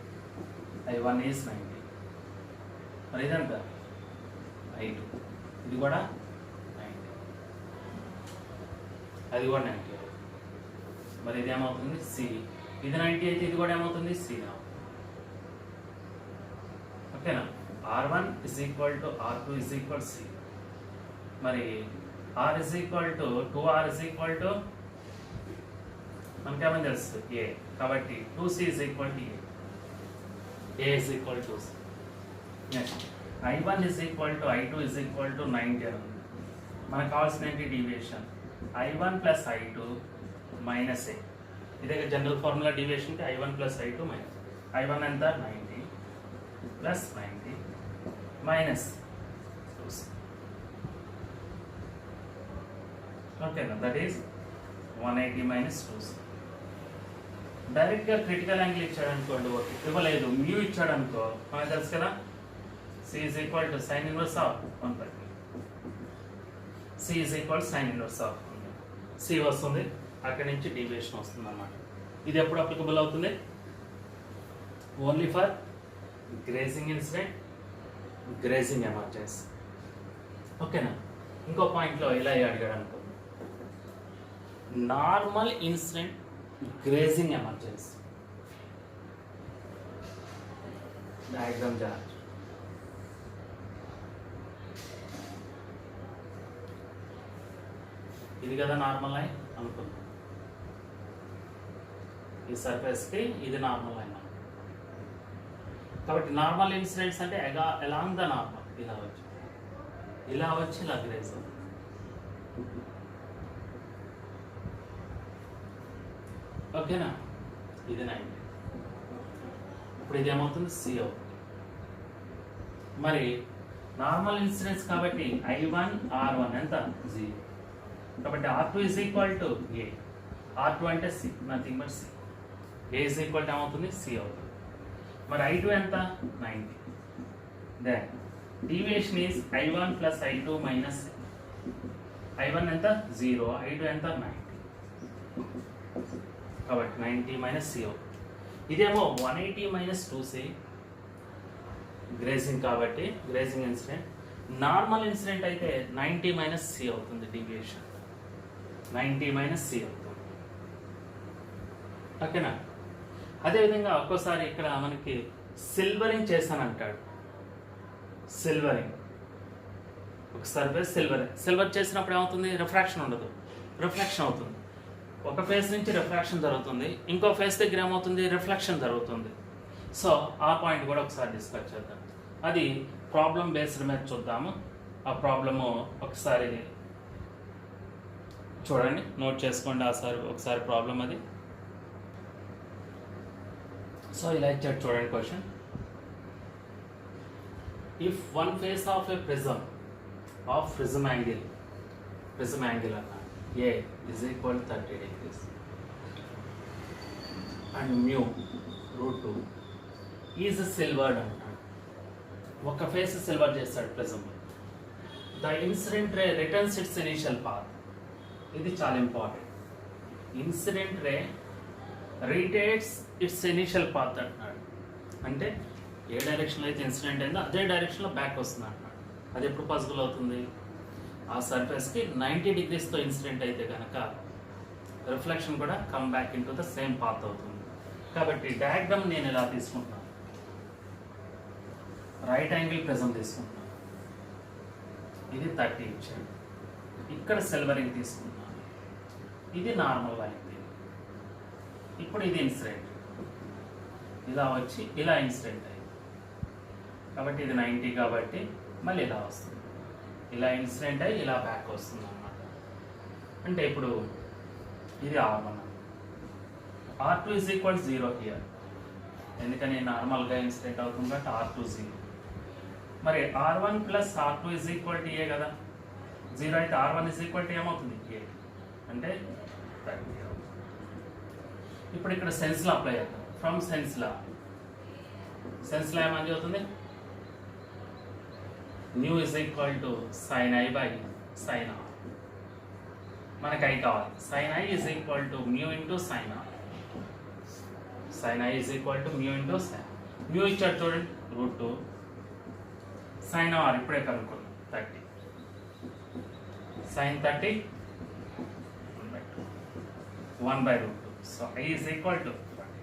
[SPEAKER 1] I1 ఈజ్ 90, మరి ఇదంతా I2, ఇది కూడా 90, అది కూడా 90, మరి ఇది ఏమవుతుంది C, ఇది 90 అయితే ఇది కూడా ఏమవుతుంది C అవుతుంది. ఓకేనా, R1 is equal to R2 is equal C, మరి R is equal to 2R is equal to మనకేమని తెలుసు A, కాబట్టి 2C is equal to A is equal to C. Next I1 is equal to I2 is equal to 90 అని ఉంది. మనకు కావాల్సిన ఏంటి deviation, I1 plus I2 minus A. ఇదే general formula డీవియేషన్కి I1 plus I2 minus I1 ఎంత 90 plus 90 minus 2C. ఓకేనా, that is 180 minus 2C. డైరెక్ట్గా క్రిటికల్ యాంగిల్ ఇచ్చాడు అనుకోండి, ఓకే, ఇవ్వలేదు మ్యూ ఇచ్చాడు అనుకో, మనకు తెలుసు కదా C is equal to sine inverse of 130, C is equal sine inverse of 100. C వస్తుంది, అక్కడి నుంచి డీవియేషన్ వస్తుంది అన్నమాట. ఇది ఎప్పుడు అప్లికబుల్ అవుతుంది, only for grazing incident, grazing emergency. ఓకేనా, ఇంకో పాయింట్లో ఇలా అడిగాడు అనుకో, normal incident grazing emergency diagram chart. ఇది కదా నార్మల్ లైన్ అనుకుందాం, ఈ సర్ఫేస్కి ఇది నార్మల్ లైన్. కాబట్టి నార్మల్ ఇన్సిడెంట్స్ అంటే ఎలాంగ్ ద నార్మల్, ఇలా వచ్చి ఇలా గ్రేజ్ అవుతుంది. ఓకేనా, ఇది 90, ఇప్పుడు ఇది ఏమవుతుంది C అవుతుంది. మరి నార్మల్ ఇన్సిడెన్స్ కాబట్టి I1 R1 ఎంత 0, కాబట్టి R2 is equal to A, R2 అంటే C, nothing but C, A is equal to ఏమవుతుంది C అవుతుంది. మరి I2 ఎంత 90, then deviation is I1 plus I2 minus I1 ఎంత 0, I2 ఎంత 90, కాబట్టి 90 మైనస్ C అవుతుంది. ఇదేమో 180 మైనస్ 2C గ్రేజింగ్, కాబట్టి గ్రేజింగ్ ఇన్సిడెంట్. నార్మల్ ఇన్సిడెంట్ అయితే 90 మైనస్ C అవుతుంది, డీవియేషన్ 90 మైనస్ C అవుతుంది. ఓకేనా, అదేవిధంగా ఒక్కోసారి ఇక్కడ మనకి సిల్వరింగ్ చేశానంటాడు. సిల్వరింగ్ ఒక సర్ఫేస్ సిల్వర్ చేసినప్పుడు ఏమవుతుంది, రిఫ్రాక్షన్ ఉండదు, రిఫ్లెక్షన్ అవుతుంది. ఒక ఫేస్ నుంచి రిఫ్రాక్షన్ జరుగుతుంది, ఇంకో ఫేస్ దగ్గర ఏమవుతుంది, రిఫ్లెక్షన్ జరుగుతుంది. సో ఆ పాయింట్ కూడా ఒకసారి డిస్కస్ చేద్దాం. అది ప్రాబ్లం బేస్డ్ మీద చూద్దాము. ఆ ప్రాబ్లము ఒకసారి చూడండి, నోట్ చేసుకోండి ఒకసారి ప్రాబ్లం అది. సో ఇలా ఇచ్చాడు చూడండి question. If one face of A prism of prism angle అన్న A is equal to 30 degrees and mu √2 is silvered అంటాడు. ఒక ఫేస్ సిల్వర్ చేస్తాడు prism. The incident ray returns its initial path. ఇది చాలా important. Incident ray retraces its initial path అంటున్నాడు. అంటే ఏ డైరెక్షన్లో అయితే ఇన్సిడెంట్ అయిందో అదే డైరెక్షన్లో బ్యాక్ వస్తుంది అంటున్నాడు. అది ఎప్పుడు పాసిబుల్ అవుతుంది, ఆ సర్ఫేస్కి 90 డిగ్రీస్తో ఇన్సిడెంట్ అయితే కనుక రిఫ్లెక్షన్ కూడా come back in to the same path అవుతుంది. కాబట్టి డయాగ్రామ్ నేను ఇలా తీసుకుంటున్నాను, రైట్ యాంగిల్ ప్రిజం తీసుకుంటున్నాను, ఇది 30 ఇచ్చాడు, ఇక్కడ సిల్వరింగ్ తీసుకుంటున్నాను, ఇది నార్మల్ అయింది. ఇప్పుడు ఇది ఇన్సిడెంట్, ఇలా వచ్చి ఇలా ఇన్సిడెంట్ అయింది, కాబట్టి ఇది 90, కాబట్టి మళ్ళీ ఇలా వస్తుంది, ఇలా ఇన్సిడెంట్ అయ్యి ఇలా బ్యాక్ వస్తుంది అన్నమాట. అంటే ఇప్పుడు ఇది R1, R2 is equal 0 here, ఎందుకని నార్మల్గా ఇన్సిడెంట్ అవుతుంది కాబట్టి R2 0. మరి R1 plus R2 is equal to A కదా, 0 అయితే R1 ఈజ్ ఈక్వల్ టు ఏమవుతుంది A, అంటే 30 అవుతుంది. ఇప్పుడు ఇక్కడ సెన్స్లో అప్లై చేద్దాం. ఫ్రమ్ సెన్స్లో ఏమని అవుతుంది, mu is equal to sine i by sine r. మనకి ఐ కావాలి. Sine i is equal to mu into sine r. Sine i is equal to mu into sine. Mu ఇచ్చాడు చూడండి √2. సైన్ ఆర్ ఇప్పుడే కనుక్కున్నాం 30. Sine 30 1/2. So I is equal to 40.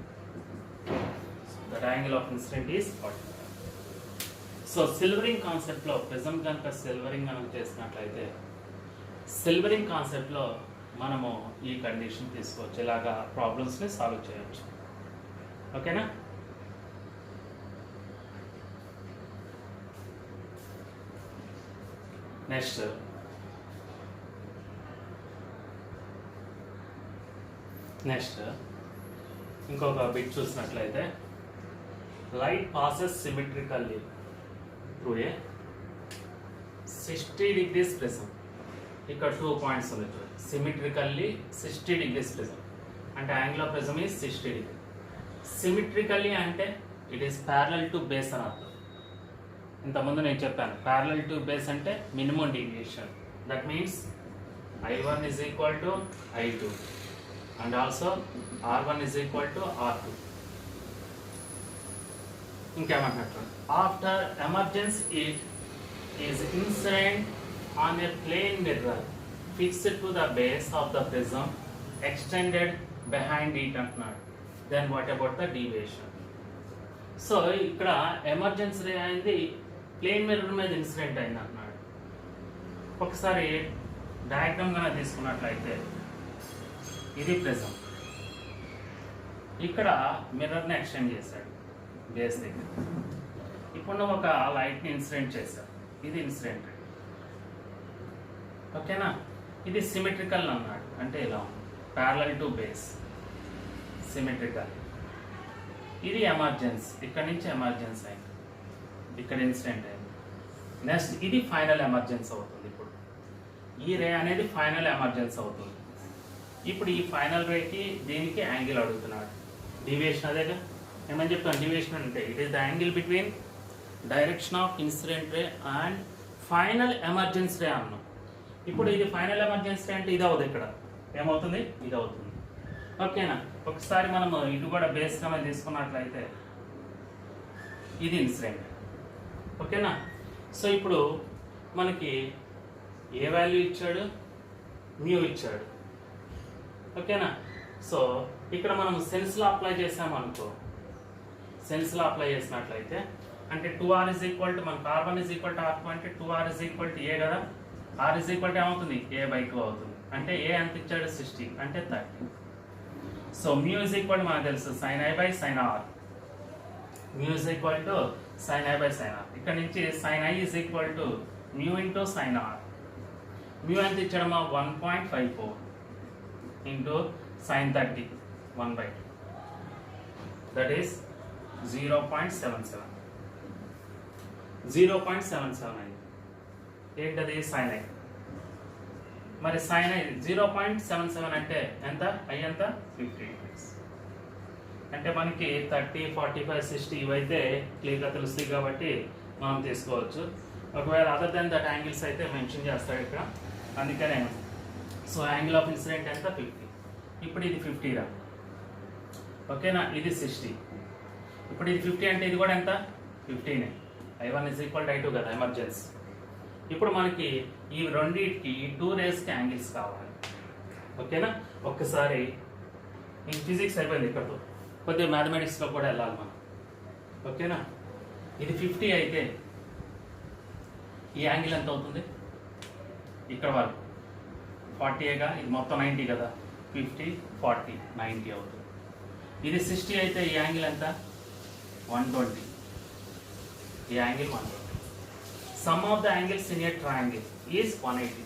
[SPEAKER 1] So the angle of incident is 40. So silvering కాన్సెప్ట్లో prism కనుక silvering కనుక చేసినట్లయితే silvering కాన్సెప్ట్లో మనము ఈ కండిషన్ తీసుకోవచ్చు, ఇలాగా ప్రాబ్లమ్స్ని సాల్వ్ చేయవచ్చు. ఓకేనా? నెక్స్ట్ ఇంకొక బిట్ చూసినట్లయితే light passes symmetrically through a 60 degrees prism. ఇక్కడ 2 పాయింట్స్ ఉన్నాయి చూడండి. సిమెట్రికల్లీ 60 degrees ప్రిజం అంటే angle of prism is 60 degree. Symmetrically అంటే it is parallel to base అని అర్థం. ఇంతకుముందు నేను చెప్పాను ప్యారలల్ టు బేస్ అంటే minimum deviation. That means I1 is equal to I2 and also R1 is equal to R2. ఇంకేమంటున్నట్టు after emergence it is incident on a plane mirror fixed to the base of the prism extended behind it అంటున్నాడు. Then what about the deviation? So ఇక్కడ emergence ray అయింది plane mirror మీద incident అయింది అంటున్నాడు. ఒకసారి diagram గా తీసుకున్నట్లయితే ఇది ప్రిజం, ఇక్కడ మిర్రర్ని ఎక్స్టెండ్ చేశాడు బేస్ దగ్గర. ఇప్పుడు నువ్వు ఒక లైట్ని ఇన్సిడెంట్ చేశావు, ఇది ఇన్సిడెంట్. ఓకేనా? ఇది సిమెట్రికల్ అన్నాడు అంటే ఇలా ఉంది, ప్యారలల్ టు బేస్, సిమెట్రికల్. ఇది ఎమర్జెన్స్, ఇక్కడ నుంచి ఎమర్జెన్స్ అయింది, ఇక్కడ ఇన్సిడెంట్ అయింది. నెక్స్ట్ ఇది ఫైనల్ ఎమర్జెన్స్ అవుతుంది. ఇప్పుడు ఈ రే అనేది ఫైనల్ ఎమర్జెన్స్ అవుతుంది. ఇప్పుడు ఈ ఫైనల్ రేకి దీనికి యాంగిల్ అడుగుతున్నాడు. డీవియేషన్ అదేగా ఏమని చెప్తాను? డీవియేషన్ అంటే it is the angle between direction of incident ray and final emergence ray అన్నాం. ఇప్పుడు ఇది ఫైనల్ ఎమర్జెన్స్ రే అంటే ఇది అవుతుంది, ఇక్కడ ఏమవుతుంది? ఇది అవుతుంది. ఓకేనా? ఒకసారి మనం ఇది కూడా బేస్ గా తీసుకున్నట్లయితే ఇది ఇన్సిడెంట్. ఓకేనా? సో ఇప్పుడు మనకి ఏ వాల్యూ ఇచ్చాడు? మ్యూ ఇచ్చాడు. ఓకేనా? సో ఇక్కడ మనం సెన్స్లో అప్లై చేసామనుకో, సెన్స్లో అప్లై చేసినట్లయితే అంటే 2R is equal to మనకు R1 is equal to R2 అంటే 2R is equal to A కదా. R is equal to ఏమవుతుంది? A/2 అవుతుంది. అంటే A ఎంత ఇచ్చాడు? 60 అంటే 30. So mu is equal to మనకు తెలుసు sin I by sin R. Mu is equal to sin I by sin R. ఇక్కడ నుంచి sin I is equal to mu into sin R. Mu ఎంత ఇచ్చాడమ్మా? 1.54 into sin 30 1/2, that is 0.77. 0.77 అయింది. ఏంటది? sin i. మరి sin i 0.77 అంటే ఎంత? i ఎంత? 50 degrees. అంటే మనకి 30, 45, 60 ఇవైతే క్లియర్గా తెలుస్తాయి కాబట్టి మనం తీసుకోవచ్చు. ఒకవేళ అదర్ దెన్ దట్ యాంగిల్స్ అయితే మెన్షన్ చేస్తాడు ఇక్కడ, అందుకనే. సో యాంగిల్ ఆఫ్ ఇన్సిడెంట్ ఎంత? 50. ఇప్పుడు ఇది 50 రా. ఓకేనా? ఇది 60. ఇప్పుడు ఇది 50 అంటే ఇది కూడా ఎంత? 15. I1 is equal to I2 కదా, ఎమర్జెన్స్. ఇప్పుడు మనకి ఈ రెండింటికి ఈ 2 రేస్కి యాంగిల్స్ కావాలి. ఓకేనా? ఒక్కసారి ఈ ఫిజిక్స్ అయిపోయింది ఇక్కడతో, కొద్దిగా మ్యాథమెటిక్స్లో కూడా వెళ్ళాలి మనం. ఓకేనా? ఇది 50 అయితే ఈ యాంగిల్ ఎంత అవుతుంది? ఇక్కడ వరకు 40గా, ఇది మొత్తం 90 కదా. 50, 40, 90 అవుతుంది. ఇది 60 అయితే ఈ యాంగిల్ ఎంత? 120. ఈ angle 120. Some of the angles in a triangle is 180.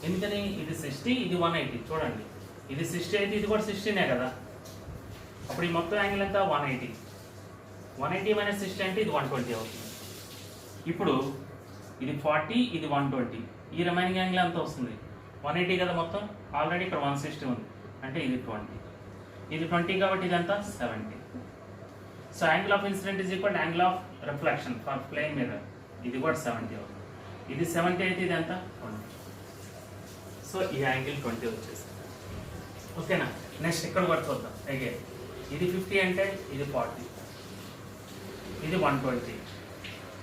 [SPEAKER 1] ఎందుకని? ఇది 60, ఇది 180. చూడండి, ఇది 60 అయితే ఇది కూడా 60నే కదా. అప్పుడు ఈ మొత్తం యాంగిల్ ఎంత? 180. 180 మైనస్ 60 అంటే ఇది 120 అవుతుంది. ఇప్పుడు ఇది 40, ఇది 120. ఈ రిమైనింగ్ యాంగిల్ ఎంత వస్తుంది? 180 కదా మొత్తం. ఆల్రెడీ ఇక్కడ 160 ఉంది అంటే ఇది 20. ఇది 20 కాబట్టి ఇదంతా 70. So angle of incident is equal angle of reflection for plane mirror, ఇది కూడా 70 అవుతుంది. ఇది 70 అయితే ఇది ఎంత 20. సో ఈ యాంగిల్ 20 వచ్చేసి ఓకేనా. నెక్స్ట్ ఇక్కడ కూడా చూద్దాం అగైన్. ఇది 50 అంటే ఇది 40, ఇది 120,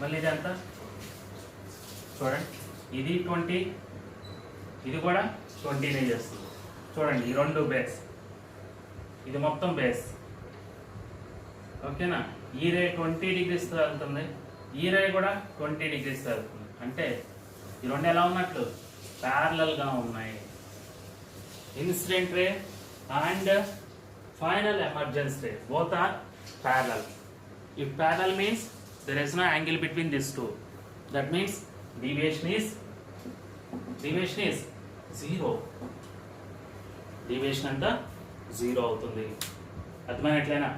[SPEAKER 1] మళ్ళీ ఇది ఎంత చూడండి, ఇది 20, ఇది కూడా 20నే చేస్తుంది. చూడండి ఈ రెండు బేస్, ఇది మొత్తం బేస్ ఓకేనా. ఈ రే 20 degrees వెళ్తుంది, ఈ రే కూడా 20 degrees వెళ్తుంది. అంటే ఈ రెండు ఎలా ఉన్నట్లు ప్యారలల్గా ఉన్నాయి. Incident ray and final emergence ray both are parallel. If parallel means there is no angle between these two. That means deviation is 0. Deviation అంతా 0 అవుతుంది. అర్థమైనట్లేనా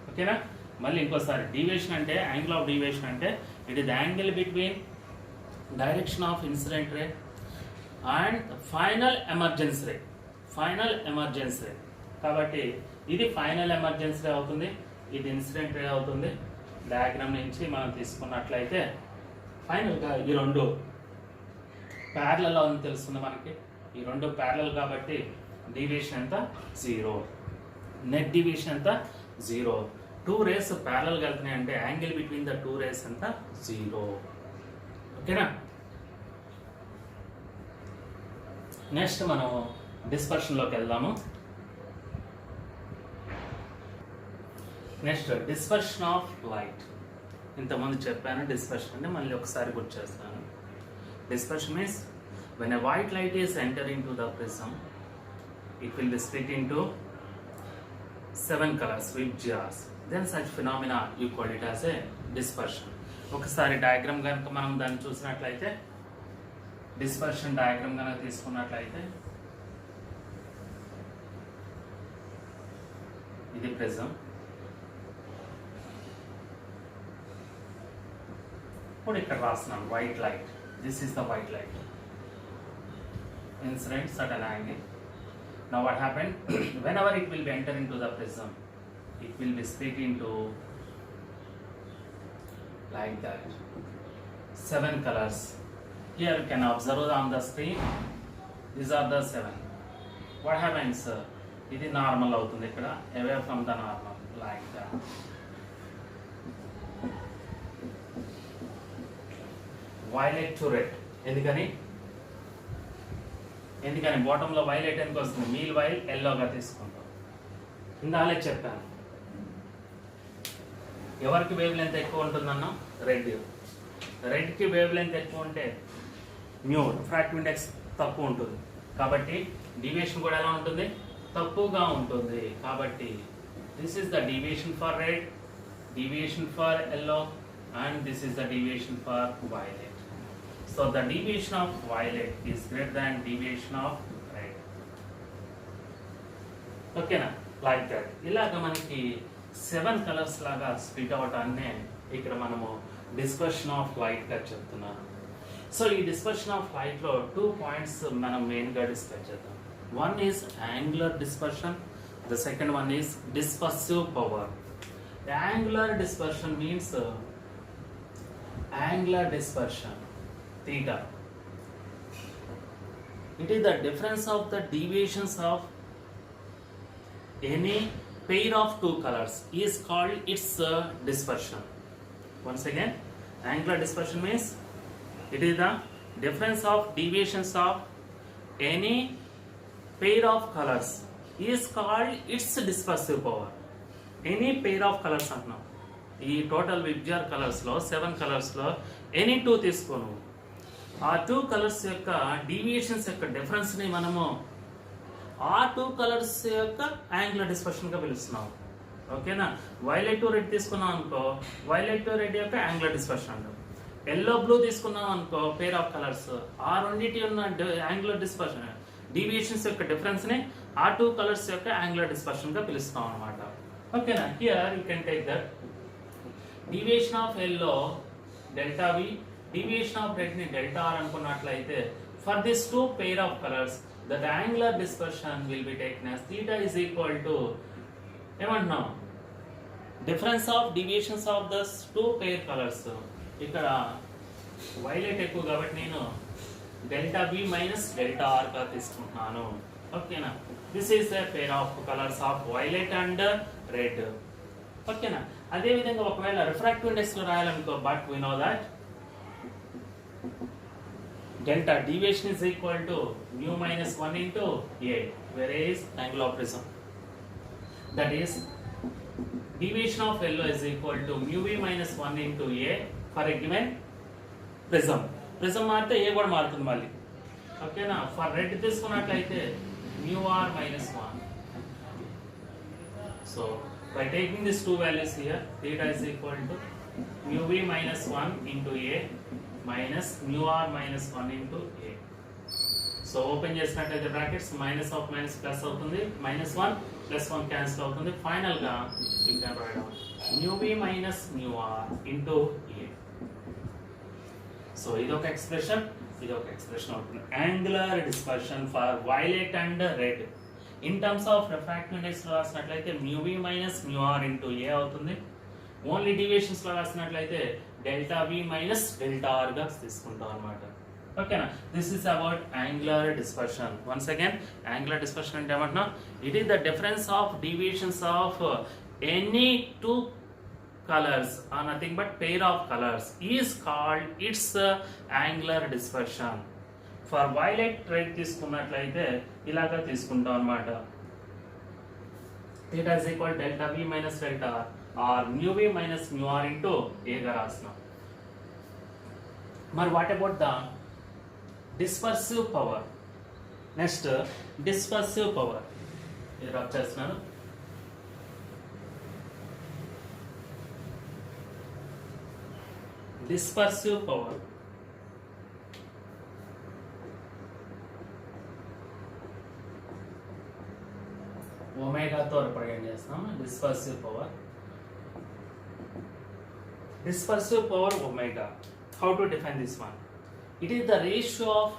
[SPEAKER 1] ఓకేనా. మళ్ళీ ఇంకోసారి డీవియేషన్ అంటే యాంగిల్ ఆఫ్ డీవియేషన్ అంటే it is the angle between direction of incident ray and final emergence ray. కాబట్టి ఇది ఫైనల్ ఎమర్జెన్స్ రే అవుతుంది, ఇది ఇన్సిడెంట్ రే అవుతుంది. డయాగ్రామ్ నుంచి మనం తీసుకున్నట్లయితే ఫైనల్గా ఈ రెండు ప్యారలల్ అని తెలుస్తుంది మనకి. ఈ రెండు ప్యారలల్ కాబట్టి డీవియేషన్ ఎంత 0, నెట్ డీవియేషన్ ఎంత 0. 2 rays ప్యారలల్గా వెళ్తున్నాయి అంటే యాంగిల్ బిట్వీన్ ద 2 rays ఎంత 0 ఓకేనా. నెక్స్ట్ మనం డిస్పర్షన్లోకి వెళ్దాము. Next dispersion of light. ఇంతకుముందు చెప్పాను డిస్పర్షన్ అంటే, మళ్ళీ ఒకసారి గుర్తు చేస్తాను. Dispersion means when a white light is entering into the prism, it will be split into 7 colors with jars. Then such phenomena you call it as a dispersion. ఒకసారి diagram కనుక మనం దాన్ని చూసినట్లయితే, డిస్పర్షన్ డయాగ్రామ్ కనుక తీసుకున్నట్లయితే ఇది prism, ఇప్పుడు ఇక్కడ రాస్తున్నాం white light. This is the white light. Incidents at an angle. Now what happened? Whenever it will be enter into the prism, it will be split into like that 7 colors. Here you can observe on the screen. These are the 7. What happens? ఇది normal అవుతుంది ఇక్కడ, away from the normal like that. Violet to red. ఎందుకని బాటంలో violet ఎందుకు వస్తుంది? Meal while ఎల్లోగా తీసుకుంటాం. ఇందాలే చెప్పాను ఎవరికి వేవ్ లెంత్ ఎక్కువ ఉంటుందన్నా రెడ్కి వేవ్ లెంత్ ఎక్కువ ఉంటే మ్యూ రిఫ్రాక్టివ్ ఇండెక్స్ తక్కువ ఉంటుంది. కాబట్టి డీవియేషన్ కూడా ఎలా ఉంటుంది? తక్కువగా ఉంటుంది. కాబట్టి this is the deviation for red, deviation for yellow and this is the deviation for violet. So the deviation of violet is greater than deviation of red. Okay na, like that. ఇలాగ మనకి 7 colours లాగా split అవటాన్నే ఇక్కడ మనము dispersion of light గా చెప్తున్నాను. So ఈ dispersion of light లో 2 points మనం మెయిన్ గా డిస్కస్ చేద్దాం. One is angular dispersion, the second one is dispersive power. The angular dispersion means angular dispersion theta. It is the difference of the deviations of any pair of 2 colors is called its dispersion. Once again, angular dispersion means it is the difference of deviations of any pair of colors is called its dispersive power. Any pair of colors అంటున్నాం. ఈ total VIBGYOR కలర్స్లో 7 కలర్స్లో any 2 తీసుకోను. ఆ 2 colours యొక్క deviations యొక్క డిఫరెన్స్ని మనము ఆ 2 కలర్స్ యొక్క యాంగులర్ డిస్పర్షన్గా పిలుస్తున్నాం. ఓకేనా. వైలెట్ టు రెడ్ తీసుకున్నాం అనుకో, వైలెట్ టు రెడ్ యొక్క యాంగులర్ డిస్పర్షన్ అంటాం. ఎల్లో బ్లూ తీసుకున్నాం అనుకో, పేర్ ఆఫ్ కలర్స్, ఆ రెండింటి ఉన్న యాంగులర్ డిస్పర్షన్ డీవియేషన్స్ యొక్క డిఫరెన్స్ని ఆ 2 కలర్స్ యొక్క యాంగులర్ డిస్పర్షన్గా పిలుస్తాం అనమాట. ఓకేనా. Here you can take that deviation of yellow delta V, deviation of red ni delta R అనుకున్నట్లయితే for these 2 pair of colors the angular dispersion will be taken as theta is equal to ఏమంటున్నాం difference of deviations of the 2 pair colors. ఇక్కడ violet ఎక్కువ కాబట్టి నేను delta B minus delta ఆర్గా తీసుకుంటున్నాను. ఓకేనా, this is the pair of colours of violet and red. ఓకేనా, అదేవిధంగా ఒకవేళ రిఫ్రాక్టివ్ ఇండెక్స్లో రాయాలనుకో, but we know that delta deviation is equal to mu minus 1 into A, where A is angle of prism. That is, deviation of yellow is equal to mu B minus 1 into A for a given prism. Prism మారితే A కూడా మారుతుంది మళ్ళీ. ఓకేనా, for red తీసుకున్నట్లయితే mu R minus 1. So, by taking these two values here, theta is equal to mu B minus 1 into A minus mu R minus 1 into A. So open చేసినట్లయితే brackets minus of minus plus అవుతుంది, minus 1 plus 1 cancel అవుతుంది. Final గా you can write down mu B minus mu R into A. So ఇదొక expression, ఇదొక expression అవుతుంది. Angular dispersion for violet and red in terms of refractive index లో రాసినట్లయితే mu B minus mu R into A అవుతుంది. Only deviations లో రాసినట్లయితే delta B minus delta R గా తీసుకుంటాం అనమాట. ఓకేనా, this is about angular dispersion. Once again, angular dispersion అంటే ఏమంటున్నా, it is the difference of deviations of any two colours are nothing but pair of colours is called its angular dispersion. For violet red తీసుకున్నట్లయితే ఇలాగా తీసుకుంటాం అనమాట. theta is equal delta b minus delta r or mu b minus mu r into A గా రాస్తున్నాం. మరి what about the dispersive power? Next dispersive power ఇది rub చేస్తున్నాను. Dispersive power ఒమేగాతో represent చేస్తాం. Dispersive power, dispersive power omega. How to define this one? It is the ratio of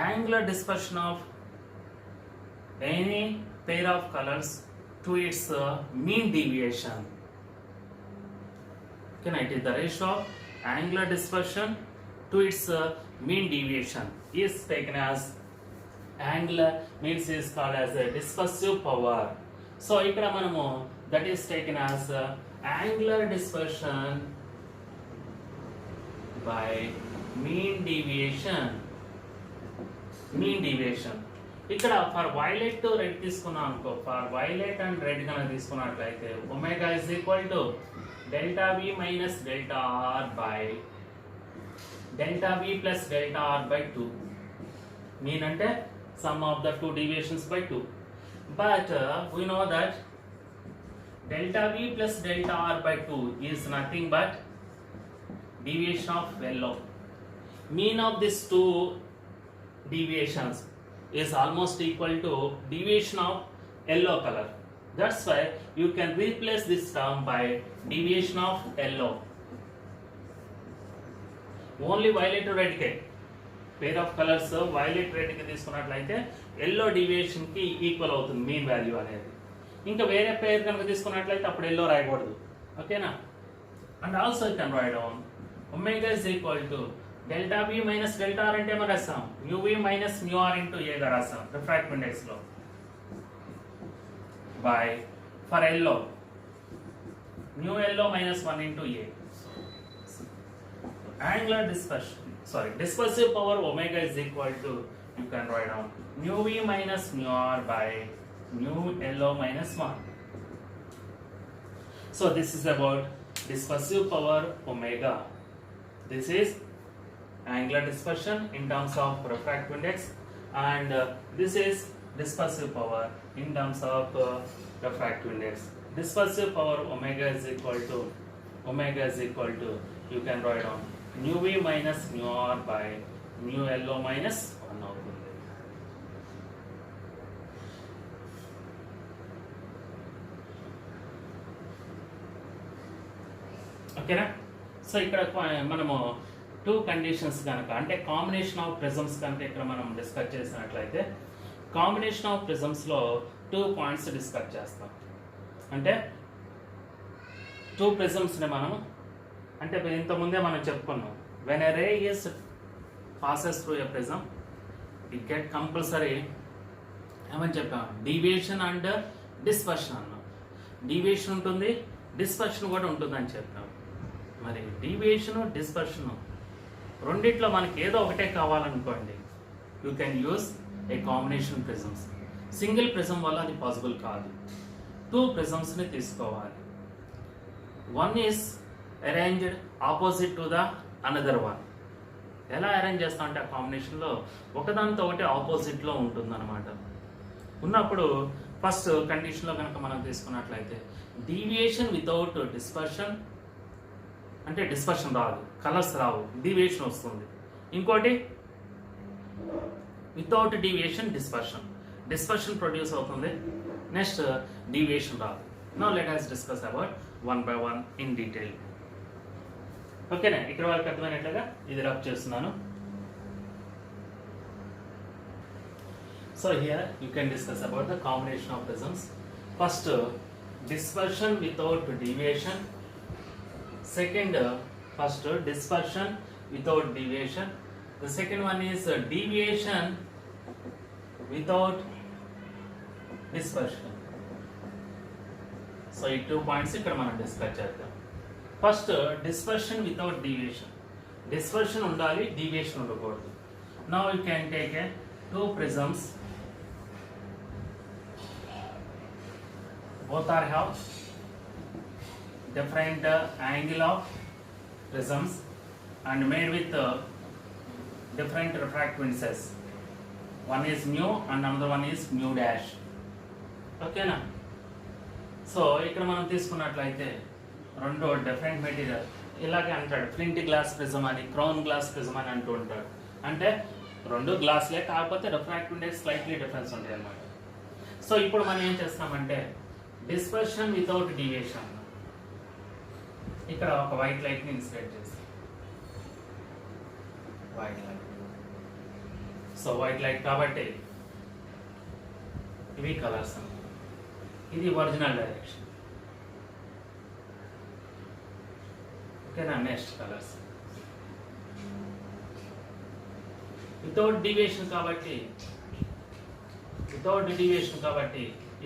[SPEAKER 1] angular dispersion of any pair of colors to its mean deviation. Okay, it is the ratio of angular dispersion to its mean deviation is taken as angular, means is called as a dispersive power. So ఇక్కడ మనము that is taken as angular dispersion by mean deviation. ఇక్కడ for violet to red తీసుకున్నాం అనుకో, for violet and red కనుక తీసుకున్నట్లయితే omega is equal to delta B minus delta R by delta B plus delta R by 2. Mean అంటే sum of the two deviations by 2. But we know that delta V plus delta R by 2 is nothing but deviation of yellow. Mean of these two deviations is almost equal to deviation of yellow color. That's why you can replace this term by deviation of yellow. Only violet to red cake. Pair of colours violet red కి తీసుకున్నట్లయితే yellow deviation కి equal అవుతుంది mean value అనేది. ఇంకా వేరే పేర్ కనుక తీసుకున్నట్లయితే అప్పుడు ఎల్లో రాయకూడదు. ఓకేనా, and also you can write down omega is equal to delta B minus delta r అంటే మనం రాస్తాం mu b minus mu r into A గా రాస్తాం రిఫ్రాక్టివ్ ఇండెక్స్ లో. By for yellow mu yellow minus 1 into A. Angular dispersion, dispersive power omega is equal to, you can write down mu v minus mu r by mu yellow minus 1. So this is about dispersive power omega. This is angular dispersion in terms of refractive index, and this is dispersive power in terms of refractive index. Dispersive power omega is equal to, you can write down mu v minus mu r by mu yellow minus 1 అవుతుంది. ఓకేనా, so ఇక్కడ మనము two conditions కనుక అంటే combination of prisms కనుక ఇక్కడ మనం discuss చేసినట్లయితే కాంబినేషన్ ఆఫ్ ప్రిజమ్స్లో 2 పాయింట్స్ డిస్కస్ చేస్తాం. అంటే టూ ప్రిజమ్స్ని మనం అంటే ఇంతకుముందే మనం చెప్పుకున్నాం, when a ray is passes through a prism it get compulsory ఏమని చెప్పాం, డీవియేషన్ అండ్ డిస్పర్షన్ అన్నాం. డీవియేషన్ ఉంటుంది, డిస్పర్షన్ కూడా ఉంటుందని చెప్పాం. మరి డీవియేషను డిస్పర్షను రెండిట్లో మనకి ఏదో ఒకటే కావాలనుకోండి, you can use a combination prisms. Single prism వల్ల అది పాసిబుల్ కాదు, టూ ప్రిజమ్స్ని తీసుకోవాలి. One is arranged opposite to the another one. ఎలా అరేంజ్ చేస్తాం అంటే ఆ కాంబినేషన్లో ఒకదానితో ఒకటి ఆపోజిట్లో ఉంటుందన్నమాట. ఉన్నప్పుడు ఫస్ట్ కండిషన్లో కనుక మనం తీసుకున్నట్లయితే డీవియేషన్ వితౌట్ డిస్పర్షన్, అంటే డిస్పర్షన్ రాదు, కలర్స్ రావు, డీవియేషన్ వస్తుంది. ఇంకోటి without deviation dispersion, dispersion produce అవుతుంది. నెక్స్ట్ డీవియేషన్ రాదు. Now let us discuss about one by one in detail. ఓకేనా, ఇక్కడ వరకు అర్థమైనట్లుగా ఇది రబ్ చేస్తున్నాను. So here you can discuss about the combination of prisms. First dispersion without deviation. Second, first dispersion without deviation. The second one is deviation without dispersion. So, ఈ 2 points ఇక్కడ మనం discuss చేద్దాం. First dispersion without deviation. Dispersion ఉండాలి, deviation ఉండకూడదు. Now you can take a 2 prisms. Both are have different angle of prisms and made with different refractive indices. One is mu and another one is mu dash. Okay na? So ఇక్కడ మనం తీసుకున్నట్లయితే రెండు different material ఇలాగే అంటాడు. Flint glass prism అని, crown glass prism అని అంటూ ఉంటాడు. అంటే రెండు గ్లాసులే, కాకపోతే రిఫ్రాక్టివ్ ఇండెక్స్ స్లైట్లీ డిఫరెన్స్ ఉంటాయి అన్నమాట. సో ఇప్పుడు మనం ఏం చేస్తామంటే డిస్పర్షన్ వితౌట్ డీవియేషన్. ఇక్కడ ఒక వైట్ లైట్ని ఇన్సిడెంట్ చేస్తాం. White light. So white light కాబట్టి ఇవి కలర్స్. ఇది ఒరిజినల్ డైరెక్షన్. ఓకేనా, నెక్స్ట్ కలర్స్ వితౌట్ డీవియేషన్ కాబట్టి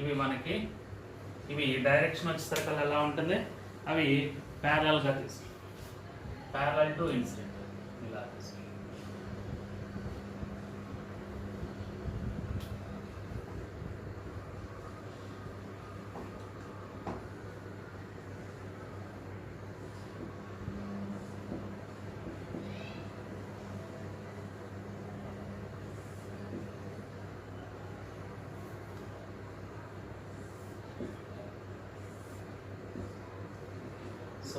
[SPEAKER 1] ఇవి మనకి ఇవి డైరెక్షన్ వచ్చేసరికి ఎలా ఉంటుంది, అవి ప్యారలల్గా తీసుకుంటాం, ప్యారలల్ టు ఇన్సిడెంట్ ఇలా తీసుకుంటాం. సో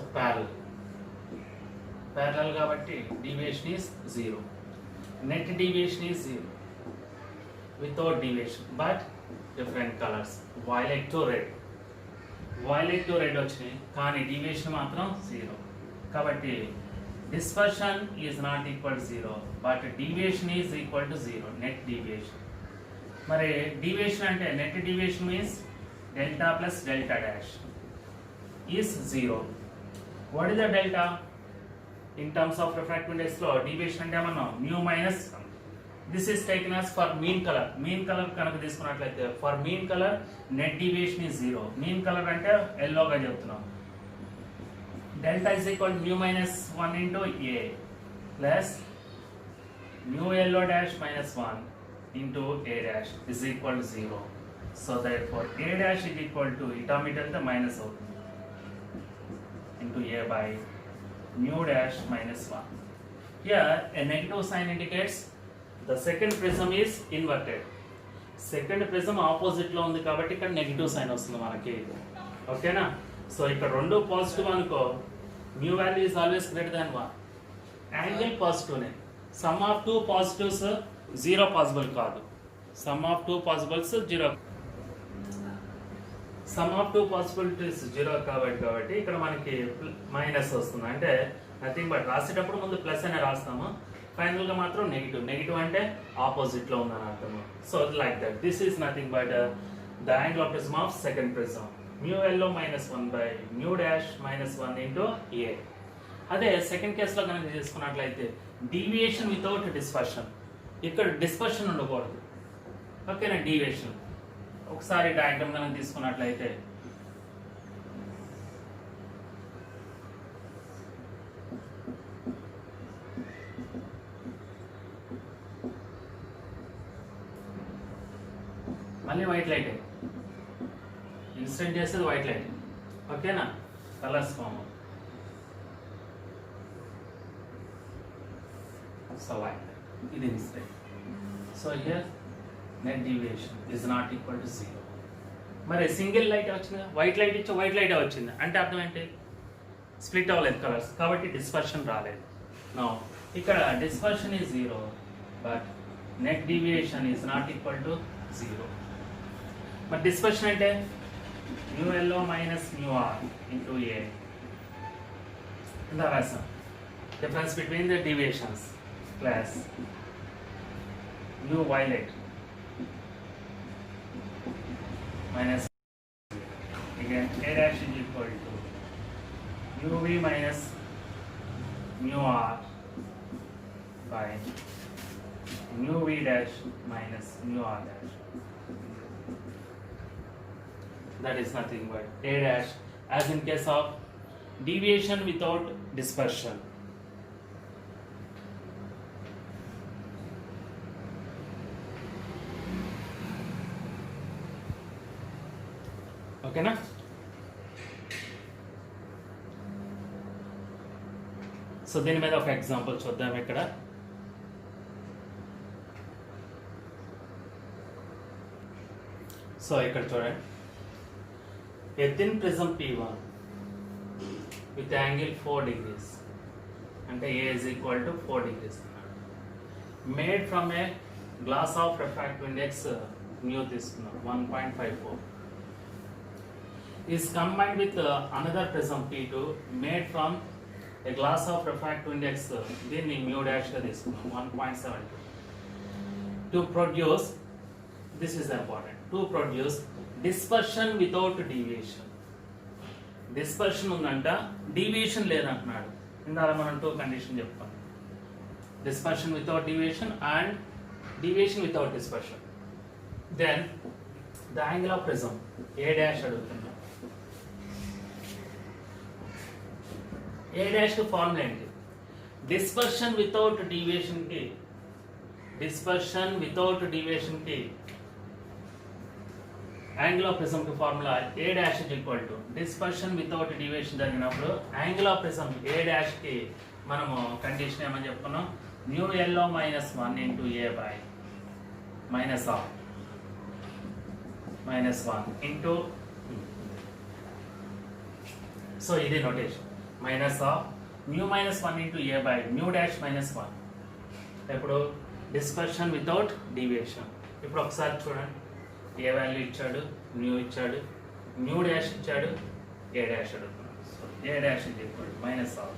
[SPEAKER 1] ప్యారలల్ కాబట్టి deviation is 0, net deviation is 0 without deviation, but different colours. Violet to red వచ్చినాయి, కానీ డీవియేషన్ మాత్రం 0. కాబట్టి dispersion is not equal to 0, but deviation is equal to 0, net deviation. మరి deviation అంటే net deviation means delta plus delta dash is 0. What is the delta? In terms of refractive index లో deviation అంటే మనం mu minus. This is taken as for mean color. Mean color కనుక తీసుకున్నట్లయితే for mean color net deviation is 0. Mean color అంటే yellow గా చెప్తున్నాం. Delta is equal to mu minus 1 into A plus mu yellow dash minus 1 into A dash is equal to 0. So therefore A dash is equal to ఇటామిటల్ minus అవుతుంది into A by mu dash minus 1. Here a negative sign indicates the second prism is inverted. Second prism opposite లో ఉంది కాబట్టి ఇక్కడ negative sign వస్తుంది మనకి. ఓకేనా, so ఇక్కడ రెండు పాజిటివ్ అనుకో, mu value is always greater than 1. Angle పాజిటివ్నే. సమ్ ఆఫ్ 2 పాజిటివ్స్ 0 పాసిబుల్ కాదు. Sum of 2 possibles 0. Sum of 2 possibilities 0 కాబట్టి ఇక్కడ మనకి మైనస్ వస్తుంది. అంటే నథింగ్ బట్ రాసేటప్పుడు ముందు ప్లస్ అనే రాస్తాము, ఫైనల్గా మాత్రం నెగిటివ్ అంటే ఆపోజిట్లో ఉందని అర్థము. So like that this is nothing but the angle of prism of second prism. mu yellow minus 1 by mu dash minus 1 into a. అదే సెకండ్ కేసులో కనుక చేసుకున్నట్లయితే డీవియేషన్ వితౌట్ డిస్పర్షన్. ఇక్కడ డిస్పర్షన్ ఉండకూడదు, ఓకేనా. డీవియేషన్ ఒకసారి డయాగ్రామ్ కనుక తీసుకున్నట్లయితే మళ్ళీ వైట్ లైట్ ఇన్సిడెంట్ చేసేది వైట్ లైట్, ఓకేనా. కలర్స్ ఫామ్ సో వైట్ ఇది incident. So here net deviation is not equal to 0. మరి సింగిల్ లైట్ వచ్చింది, వైట్ లైట్ ఇచ్చి వైట్ లైట్ వచ్చింది అంటే అర్థం ఏంటి, స్ప్లిట్ అవ్వలేదు కలర్స్, కాబట్టి డిస్పర్షన్ రాలేదు. నో ఇక్కడ dispersion is 0 but net deviation is not equal to 0. మరి డిస్పర్షన్ అంటే mu yellow minus mu r into a. ఇందా రాసాం difference between the deviations plus mu violet minus again a dash is equal to uv minus mu r by mu v dash minus mu r dash. That is nothing but a dash as in case of deviation without dispersion. ఓకేనా. So దీని మీద ఒక example చూద్దాం ఇక్కడ. So ఇక్కడ చూడండి, a thin prism P1 with angle 4 degrees అంటే A is equal to 4 degrees made from a glass of refractive index mu తీసుకున్నాం 1.54 is combined with another prism P2 made from a glass of refractive index దీన్ని mu dash గా తీసుకున్నాం 1.72 to produce, this is important, to produce dispersion without deviation. Dispersion ఉందంట, deviation లేదంటున్నాడు. ఇందాక మనం 2 condition చెప్పుకున్నాం, dispersion without deviation and deviation without dispersion. Then the angle of prism A dash అడుగుతున్నాం. A dash కి formula ఏంటి, డిస్పర్షన్ వితౌట్ డీవియేషన్ కి, dispersion without deviation కి యాంగిల్ ఆఫ్ ప్రిజం కి formula A dash is equal to dispersion without deviation జరిగినప్పుడు angle of prism A dash కి మనము condition ఏమని చెప్పుకున్నాం, mu yellow minus 1 into a by minus 1 into, so ఇది notation minus of mu minus 1 into a by mu dash minus 1. ఇప్పుడు dispersion without deviation. ఇప్పుడు ఒకసారి చూడండి, ఏ వాల్యూ ఇచ్చాడు, మ్యూ ఇచ్చాడు, మ్యూ డాష్ ఇచ్చాడు, ఏ డాష్ అడుగుతున్నాడు. So A dash is equal minus of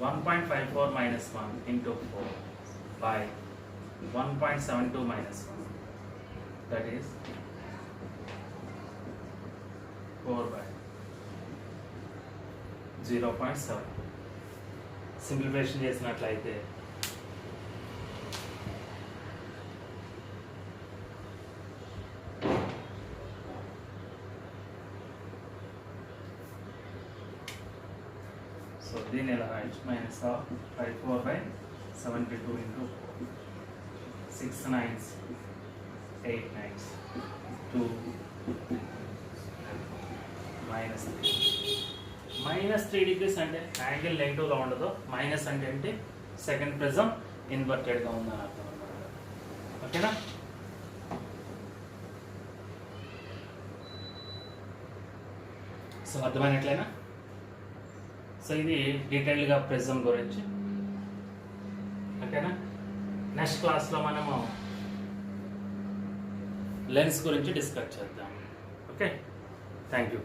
[SPEAKER 1] 1.54 minus 1 into 4 by 1.72 minus 1, that is 4 by 0.7. Simplification చేసినట్లయితే so దీని ఎలా రాయొచ్చు, minus of 54 by 72 into 4, 6 9s 8 9s 2 -3 degrees అంటే యాంగిల్ నెగిటివ్గా ఉండదు, మైనస్ అంటే ఏంటి, సెకండ్ ప్రిజం ఇన్వర్టెడ్గా ఉందని అర్థం అన్నమాట. ఓకేనా. సో అర్థమైనట్లయినా. సో ఇది డీటెయిల్గా ప్రిజం గురించి, ఓకేనా. నెక్స్ట్ క్లాస్లో మనము లెన్స్ గురించి డిస్కస్ చేద్దాం. Okay, thank you.